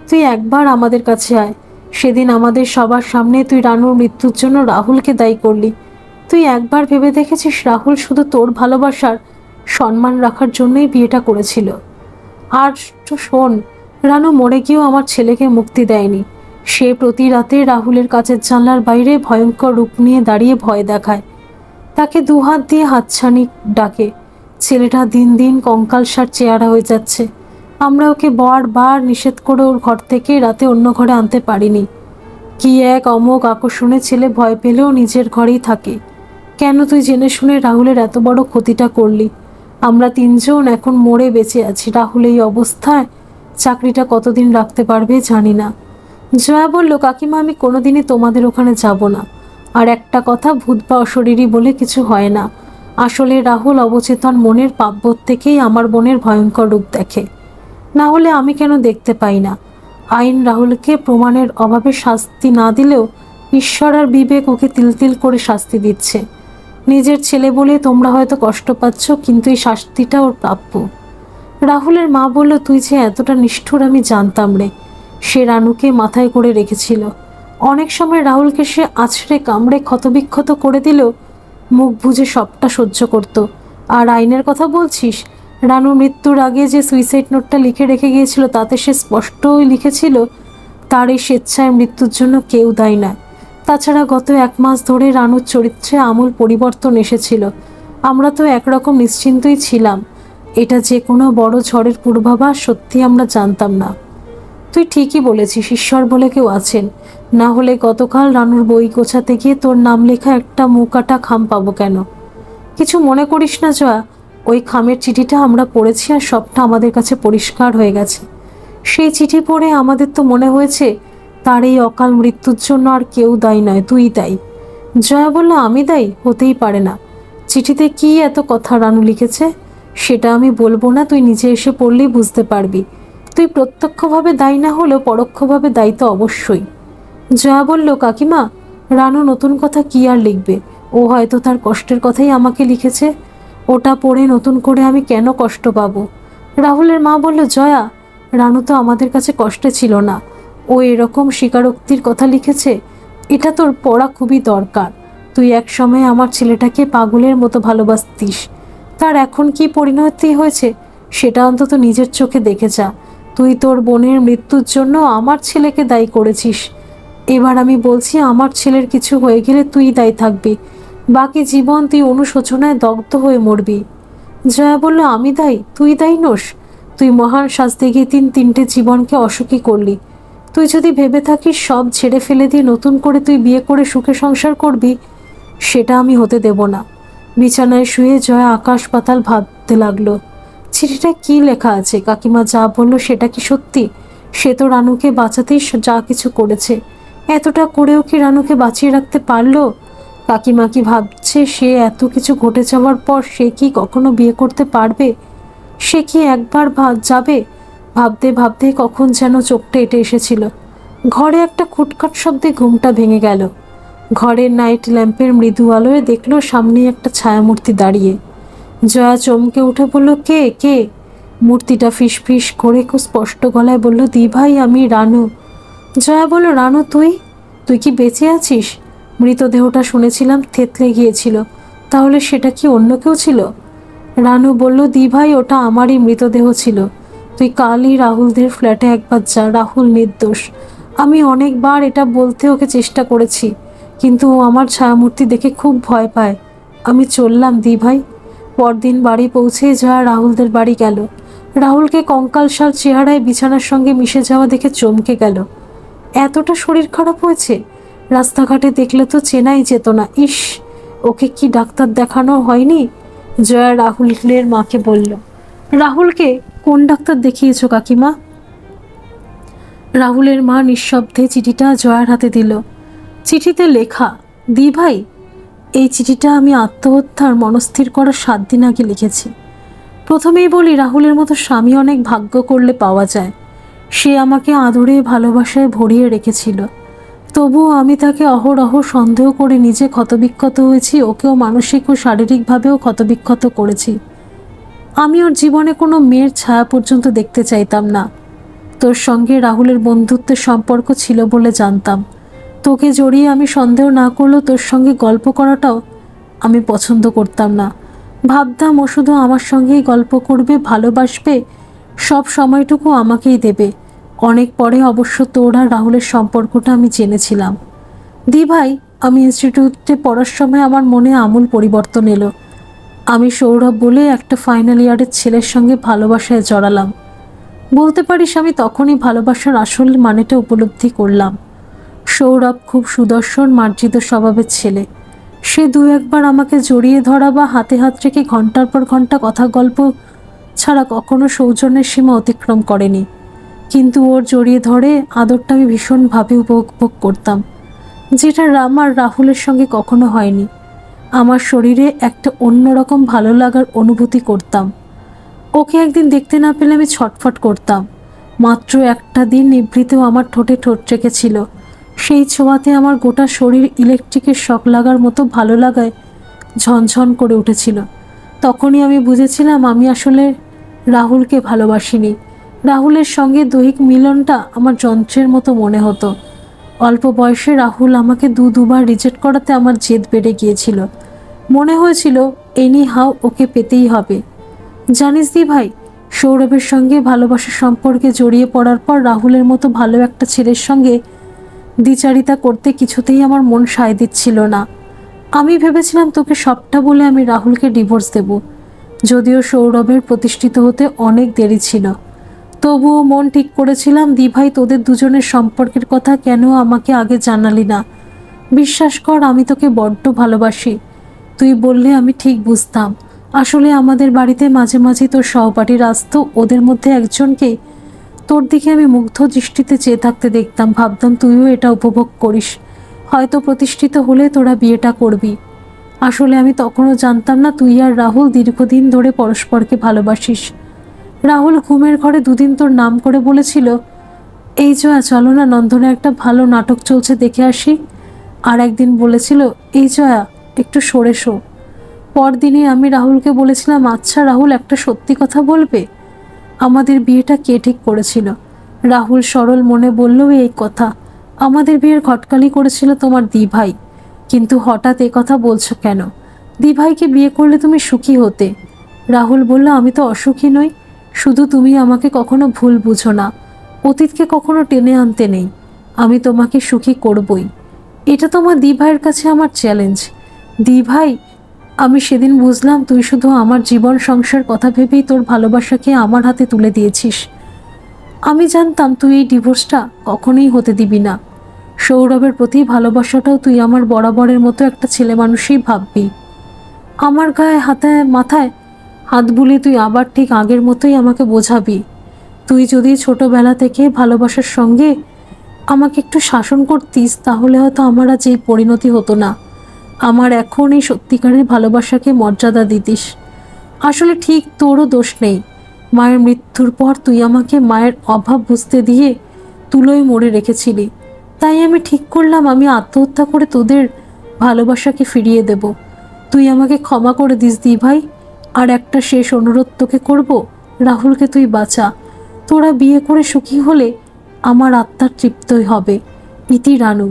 তুই একবার আমাদের কাছে আয়। সেদিন আমাদের সবার সামনে তুই রানুর মৃত্যুর জন্য রাহুলকে দায়ী করলি। তুই একবার ভেবে দেখেছিস রাহুল শুধু তোর ভালোবাসার সম্মান রাখার জন্যই বিয়েটা করেছিল? আর শোন, রানু মরে গিয়েও আমার ছেলেকে মুক্তি দেয়নি। সে প্রতি রাতে রাহুলের কাছের জানলার বাইরে ভয়ঙ্কর রূপ নিয়ে দাঁড়িয়ে ভয় দেখায়। তাকে দুহাত দিয়ে হাতছানি ডাকে। ছেলেটা দিন দিন কঙ্কালসার চেহারা হয়ে যাচ্ছে। আমরা ওকে বারবার নিষেধ করে ওর ঘর থেকে রাতে অন্য ঘরে আনতে পারিনি। কি এক অমোঘ আকর্ষণে ছেলে ভয় পেলেও নিজের ঘরেই থাকে। কেন তুই জেনে শুনে রাহুলের এত বড় ক্ষতিটা করলি? আমরা 3 জন এখন মরে বেঁচে আছি। রাহুল এই অবস্থায় চাকরিটা কতদিন রাখতে পারবে জানি না। জয়া বলল, কাকিমা, আমি কোনোদিনই তোমাদের ওখানে যাব না। আর একটা কথা, ভূত বা অশরীরী বলে কিছু হয় না। আসলে রাহুল অবচেতন মনের পাপবোধ থেকেই আমার বোনের ভয়ঙ্কর রূপ দেখে। না হলে আমি কেন দেখতে পাই না? আইন রাহুলকে প্রমাণের অভাবে শাস্তি না দিলেও ঈশ্বর আর বিবেক ওকে তিল তিল করে শাস্তি দিচ্ছে। নিজের ছেলে বলে তোমরা হয়তো কষ্ট পাচ্ছ, কিন্তু এই শাস্তিটা ওর প্রাপ্য। রাহুলের মা বলল, তুই যে এতটা নিষ্ঠুর আমি জানতাম রে। সে রানুকে মাথায় করে রেখেছিল। অনেক সময় রাহুলকে সে আছড়ে কামড়ে ক্ষতবিক্ষত করে দিলেও মুখ বুজে সবটা সহ্য করত। আর আইনের কথা বলছিস? রানু মৃত্যুর আগে যে সুইসাইড নোটটা লিখে রেখে গিয়েছিল তাতে সে স্পষ্টই লিখেছিল তার এই স্বেচ্ছায় মৃত্যুর জন্য কেউ দায়ী নয়। তাছাড়া গত 1 মাস ধরে রানুর চরিত্রে আমূল পরিবর্তন এসেছিল। আমরা তো একরকম নিশ্চিন্তই ছিলাম। এটা যে কোনো বড় ঝড়ের পূর্বাভাস, সত্যি আমরা জানতাম না। তুই ঠিকই বলেছিস, ঈশ্বর বলে কেউ আছেন। না হলে গতকাল রানুর বই গোছাতে গিয়ে তোর নাম লেখা একটা মুকাটা খাম পাবো কেন? কিছু মনে করিস না জয়া, ওই খামের চিঠিটা আমরা পড়েছি আর সবটা আমাদের কাছে পরিষ্কার হয়ে গেছে। সেই চিঠি পড়ে আমাদের তো মনে হয়েছে তার এই অকাল মৃত্যুর জন্য আর কেউ দায়ী নয়, তুই দায়ী। জয়া বলল, আমি দায়ী? হতেই পারে না। চিঠিতে কি এত কথা রানু লিখেছে সেটা আমি বলবো না, তুই নিজে এসে পড়লেই বুঝতে পারবি। তুই প্রত্যক্ষভাবে দায়ী না হলেও পরোক্ষভাবে দায়ী তো অবশ্যই। জয়া বলল, কাকিমা, রানু নতুন কথা কি আর লিখবে, ও হয়তো তার কষ্টের কথাই আমাকে লিখেছে। ওটা পড়ে নতুন করে আমি কেন কষ্ট পাবো? রাহুলের মা বলল, জয়া, রানু তো আমাদের কাছে কষ্টে ছিল না, ও এরকম স্বীকারোক্তির কথা লিখেছে। এটা তোর পড়া খুবই দরকার। তুই এক সময় আমার ছেলেটাকে পাগলের মতো ভালোবাসতিস, তার এখন কি পরিণতি হয়েছে সেটা অন্তত নিজের চোখে দেখে যা। তুই তোর বোনের মৃত্যুর জন্য আমার ছেলেকে দায়ী করেছিস। এবার আমি বলছি, আমার ছেলের কিছু হয়ে গেলে তুই দায়ী থাকবি, বাকি জীবন তুই অনুশোচনায় দগ্ধ হয়ে মরবি। জয়া বলল, আমি দায়ী? তুই দায়ী নোস? তুই মহান সাজতে গিয়ে তিনটে জীবনকে অসুখী করলি। তুই যদি ভেবে থাকিস সব ছেড়ে ফেলে দিয়ে নতুন করে তুই বিয়ে করে সুখে সংসার করবি, সেটা আমি হতে দেব না। বিছানায় শুয়ে জয়া আকাশ পাতাল ভাবতে লাগলো। চিঠিটা কি লেখা আছে? কাকিমা যা বলল সেটা কি সত্যি? সে তো রানুকে বাঁচাতেই যা কিছু করেছে, এতটা করেও কি রানুকে বাঁচিয়ে রাখতে পারলো? কাকিমা কি ভাবছে সে এত কিছু ঘটে যাওয়ার পর সে কি কখনো বিয়ে করতে পারবে? সে কি একবার যাবে? ভাবতে ভাবতে কখন যেন চোখটা এঁটে এসেছিল। ঘরে একটা খুটখাট শব্দে ঘুমটা ভেঙে গেল। ঘরের নাইট ল্যাম্পের মৃদু আলোয় দেখলো সামনে একটা ছায়ামূর্তি দাঁড়িয়ে। জয়া চমকে উঠে বলল, কে কে? মূর্তিটা ফিস ফিস করে খুব স্পষ্ট গলায় বলল, দি ভাই, আমি রানু। জয়া বলল, রানু, তুই তুই কি বেঁচে আছিস? মৃতদেহটা শুনেছিলাম থেতলে গিয়েছিল, তাহলে সেটা কি অন্য কেউ ছিল? রানু বলল, দি ভাই, ওটা আমারই মৃতদেহ ছিল। তুই কালই রাহুলদের ফ্ল্যাটে একবার যা, রাহুল নির্দোষ। আমি অনেকবার এটা বলতে ওকে চেষ্টা করেছি, কিন্তু ও আমার ছায়ামূর্তি দেখে খুব ভয় পায়। আমি চললাম দি ভাই। পরদিন বাড়ি পৌঁছে জয়া রাহুলদের বাড়ি গেল। রাহুলকে কঙ্কালসাল চেহারায় বিছানার সঙ্গে মিশে যাওয়া দেখে চমকে গেল। এতটা শরীর খারাপ হয়েছে? রাস্তাঘাটে দেখলে তো চেনাই যেত না। ইস, ওকে কি ডাক্তার দেখানো হয়নি? জয়া রাহুলের মাকে বলল। রাহুলকে কোন ডাক্তার দেখিয়েছো কাকিমা? রাহুলের মা নিঃশব্দে চিঠিটা জয়ার হাতে দিল। চিঠিতে লেখা, দি ভাই, এই চিঠিটা আমি আত্মহত্যার মনস্থির করার 7 দিন আগে লিখেছি। প্রথমেই বলি, রাহুলের মতো স্বামী অনেক ভাগ্য করলে পাওয়া যায়। সে আমাকে আদরে ভালোবাসায় ভরিয়ে রেখেছিল, তবুও আমি তাকে অহরহ সন্দেহ করে নিজে ক্ষতবিক্ষত হয়েছি, ওকেও মানসিক ও শারীরিকভাবেও ক্ষতবিক্ষত করেছি। আমি ওর জীবনে কোনো মেয়ের ছায়া পর্যন্ত দেখতে চাইতাম না। তোর সঙ্গে রাহুলের বন্ধুত্বের সম্পর্ক ছিল বলে জানতাম। তোকে জড়িয়ে আমি সন্দেহ না করলেও তোর সঙ্গে গল্প করাটাও আমি পছন্দ করতাম না। ভাবতাম ও শুধু আমার সঙ্গেই গল্প করবে, ভালোবাসবে, সব সময়টুকু আমাকেই দেবে। অনেক পরে অবশ্য তোর আর রাহুলের সম্পর্কটা আমি জেনেছিলাম। দি ভাই, আমি ইনস্টিটিউটে পড়ার সময় আমার মনে আমূল পরিবর্তন এলো। আমি সৌরভ বলে একটা ফাইনাল ইয়ারের ছেলের সঙ্গে ভালোবাসায় জড়ালাম। বলতে পারিস আমি তখনই ভালোবাসার আসল মানেটা উপলব্ধি করলাম। সৌরভ খুব সুদর্শন, মার্জিত স্বভাবের ছেলে। সে 2-1 বার আমাকে জড়িয়ে ধরা বা হাতে হাত রেখে ঘন্টার পর ঘন্টা কথা গল্প ছাড়া কখনো সৌজন্যের সীমা অতিক্রম করেনি। কিন্তু ওর জড়িয়ে ধরে আদরটা আমি ভীষণভাবে উপভোগ করতাম, যেটা আমার রাহুলের সঙ্গে কখনো হয়নি। আমার শরীরে একটা অন্যরকম ভালো লাগার অনুভূতি করতাম। ওকে একদিন দেখতে না পেলে আমি ছটফট করতাম। মাত্র একটা দিন নিভৃতেও আমার ঠোঁটে ঠোঁট রেখেছিল। সেই ছোঁয়াতে আমার গোটা শরীর ইলেকট্রিকের শক লাগার মতো ভালো লাগায় ঝনঝন করে উঠেছিল। তখনই আমি বুঝেছিলাম আমি আসলে রাহুলকে ভালোবাসিনি। রাহুলের সঙ্গে দৈহিক মিলনটা আমার যন্ত্রের মতো মনে হতো। অল্প বয়সে রাহুল আমাকে দুবার রিজেক্ট করাতে আমার জেদ বেড়ে গিয়েছিল। মনে হয়েছিল এনি হাউ ওকে পেতেই হবে। জানিস দি ভাই, সৌরভের সঙ্গে ভালোবাসার সম্পর্কে জড়িয়ে পড়ার পর রাহুলের মতো ভালো একটা ছেলের সঙ্গে দ্বিচারিতা করতে কিছুতেই আমার মন সায় দিচ্ছিল না। আমি ভেবেছিলাম তোকে সবটা বলে আমি রাহুলকে ডিভোর্স দেব, যদিও সৌরভের প্রতিষ্ঠিত হতে অনেক দেরি ছিল। তবুও মন ঠিক করেছিলাম, দি ভাই, তোদের দুজনের সম্পর্কের কথা কেন আমাকে আগে জানালি না? বিশ্বাস কর, আমি তোকে বড্ড ভালোবাসি। তুই বললে আমি ঠিক বুঝতাম। আসলে আমাদের বাড়িতে মাঝে মাঝে তোর সহপাঠীর আসতো, ওদের মধ্যে একজনকে তোর দিকে আমি মুগ্ধ দৃষ্টিতে চেয়ে থাকতে দেখতাম। ভাবতাম তুইও এটা উপভোগ করিস, হয়তো প্রতিষ্ঠিত হলে তোরা বিয়েটা করবি। আসলে আমি তখনও জানতাম না তুই আর রাহুল দীর্ঘদিন ধরে পরস্পরকে ভালোবাসিস। রাহুল ঘুমের ঘরে 2 দিন তোর নাম করে বলেছিল, এই জয়া, চলো না নন্দনে একটা ভালো নাটক চলছে, দেখে আসি। আর একদিন বলেছিল, এই জয়া একটু সরে শো। পরদিনই আমি রাহুলকে বলেছিলাম, আচ্ছা রাহুল, একটা সত্যি কথা বলবে, আমাদের বিয়েটা কে ঠিক করেছিল? রাহুল সরল মনে বলল, এই কথা, আমাদের বিয়ের ঘটকালি করেছিল তোমার দিভাই। কিন্তু হঠাৎ এ কথা বলছো কেন? দিভাইকে বিয়ে করলে তুমি সুখী হতে। রাহুল বলল, আমি তো অসুখী নই, শুধু তুমি আমাকে কখনো ভুল বুঝো না, অতীতকে কখনো টেনে আনতে নেই, আমি তোমাকে সুখী করবই। এটা তোমার দিভাইয়ের কাছে আমার চ্যালেঞ্জ। দিভাই, আমি সেদিন বুঝলাম তুই শুধু আমার জীবন সংসার কথা ভেবেই তোর ভালোবাসাকে আমার হাতে তুলে দিয়েছিস। আমি জানতাম তুই এই ডিভোর্সটা কখনোই হতে দিবি না। সৌরভের প্রতি ভালোবাসাটাও তুই আমার বরাবরের মতো একটা ছেলে মানুষই ভাববি। আমার গায়ে মাথায় হাত বুলিয়ে তুই আবার ঠিক আগের মতোই আমাকে বোঝাবি। তুই যদি ছোটবেলা থেকে ভালোবাসার সঙ্গে আমাকে একটু শাসন করতিস, তাহলে হয়তো আমার আজ এই পরিণতি হতো না। আমার এখন এই সত্যিকারের ভালোবাসাকে মর্যাদা দিতিস। আসলে ঠিক তোরও দোষ নেই। মায়ের মৃত্যুর পর তুই আমাকে মায়ের অভাব বুঝতে দিয়ে তুলোয় মরে রেখেছিলি। তাই আমি ঠিক করলাম আমি আত্মহত্যা করে তোদের ভালোবাসাকে ফিরিয়ে দেব। তুই আমাকে ক্ষমা করে দিস দি ভাই। আর একটা শেষ অনুরোধ তোকে করব, রাহুলকে তুই বাঁচা। তোরা বিয়ে করে সুখী হলে আমার আত্মার তৃপ্তই হবে। ইতি রানু।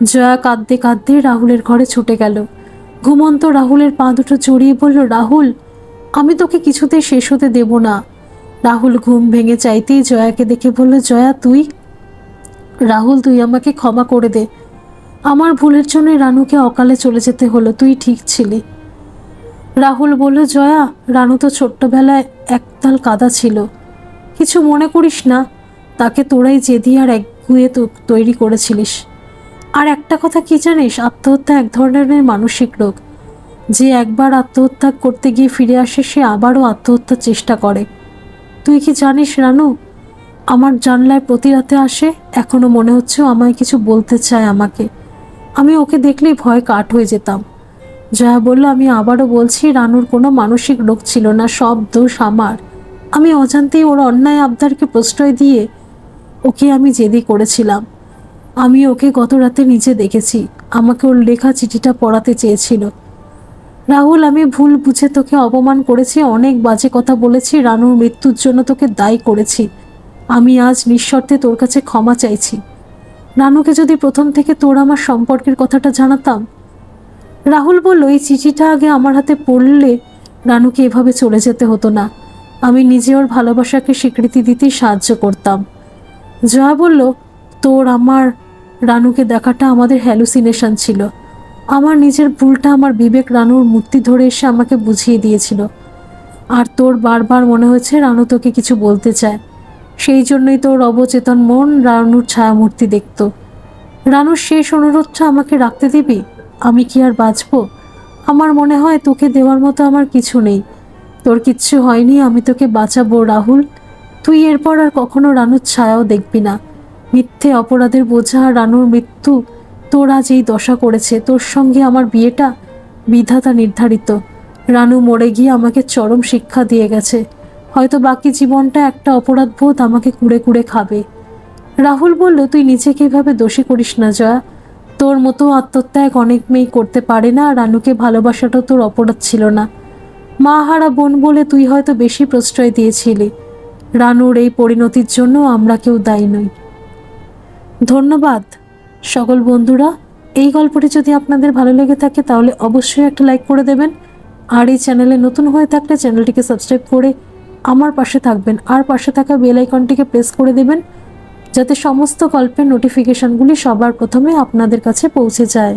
জয়া কাঁদতে কাঁদতে রাহুলের ঘরে ছুটে গেল। ঘুমন্ত রাহুলের পা দুটো জড়িয়ে বলল, রাহুল, আমি তোকে কিছুতেই শেষ হতে দেব না। রাহুল ঘুম ভেঙে চাইতেই জয়াকে দেখে বলল, জয়া তুই? রাহুল, তুই আমাকে ক্ষমা করে দে। আমার ভুলের জন্যই রানুকে অকালে চলে যেতে হলো, তুই ঠিক ছিলি। রাহুল বলল, জয়া, রানু তো ছোট্টবেলায় একতাল কাদা ছিল, কিছু মনে করিস না। তাকে তোরাই জেদি আর একগুঁয়ে তৈরি করেছিলিস। আর একটা কথা কি জানিস, আত্মহত্যা এক ধরনের মানসিক রোগ। যে একবার আত্মহত্যা করতে গিয়ে ফিরে আসে, সে আবারও আত্মহত্যার চেষ্টা করে। তুই কি জানিস রানু, আমার জানলায় প্রতি রাতে আসে, এখনো মনে হচ্ছে আমায় কিছু বলতে চায় আমাকে। আমি ওকে দেখলেই ভয় কাঠ হয়ে যেতাম। জয়া বলল, আমি আবারও বলছি, রানুর কোনো মানসিক রোগ ছিল না, সব দোষ আমার। আমি অজান্তেই ওর অন্যায় আবদারকে প্রশ্রয় দিয়ে ওকে আমি জেদি করেছিলাম। আমি ওকে গত রাতে নিজে দেখেছি, আমাকে ওর লেখা চিঠিটা পড়াতে চেয়েছিল। রাহুল, আমি ভুল বুঝে তোকে অপমান করেছি, অনেক বাজে কথা বলেছি, রানুর মৃত্যুর জন্য তোকে দায়ী করেছি। আমি আজ নিঃশর্তে তোর কাছে ক্ষমা চাইছি। রানুকে যদি প্রথম থেকে তোর আমার সম্পর্কের কথাটা জানাতাম। রাহুল বলল, এই চিঠিটা আগে আমার হাতে পড়লে রানুকে এভাবে চলে যেতে হতো না। আমি নিজে ওর ভালোবাসাকে স্বীকৃতি দিতেই সাহায্য করতাম। জয়া বলল, তোর আমার রানুকে দেখাটা আমাদের হ্যালুসিনেশন ছিল। আমার নিজের ভুলটা আমার বিবেক রানুর মূর্তি ধরে এসে আমাকে বুঝিয়ে দিয়েছিল। আর তোর বারবার মনে হয়েছে রানু তোকে কিছু বলতে চায়, সেই জন্যই তোর অবচেতন মন রানুর ছায়ামূর্তি দেখত। রানুর শেষ অনুরোধটা আমাকে রাখতে দিবি? আমি কি আর বাঁচব? আমার মনে হয় তোকে দেওয়ার মতো আমার কিছু নেই। তোর কিচ্ছু হয়নি, আমি তোকে বাঁচাবো রাহুল। তুই এরপর আর কখনো রানুর ছায়াও দেখবি না। মিথ্যে অপরাধের বোঝা আর রানুর মৃত্যু তোর আজ এই দশা করেছে। তোর সঙ্গে আমার বিয়েটা বিধাতা নির্ধারিত। রানু মরে গিয়ে আমাকে চরম শিক্ষা দিয়ে গেছে। হয়তো বাকি জীবনটা একটা অপরাধ বোধ আমাকে কুড়ে কুড়ে খাবে। রাহুল বলল, তুই নিজেকে এভাবে দোষী করিস না জয়া। তোর মতো আত্মত্যাগ অনেক মেয়েই করতে পারে না। রানুকে ভালোবাসাটা তোর অপরাধ ছিল না। মা হারা বোন বলে তুই হয়তো বেশি প্রশ্রয় দিয়েছিলি। রানুর এই পরিণতির জন্য আমরা কেউ দায়ী নই। ধন্যবাদ সকল বন্ধুরা। এই গল্পটি যদি আপনাদের ভালো লেগে থাকে তাহলে অবশ্যই একটা লাইক করে দেবেন। আর এই চ্যানেলে নতুন হয়ে থাকলে চ্যানেলটিকে সাবস্ক্রাইব করে আমার পাশে থাকবেন। আর পাশে থাকা বেল আইকনটিকে প্রেস করে দেবেন, যাতে সমস্ত গল্পের নোটিফিকেশনগুলি সবার প্রথমে আপনাদের কাছে পৌঁছে যায়।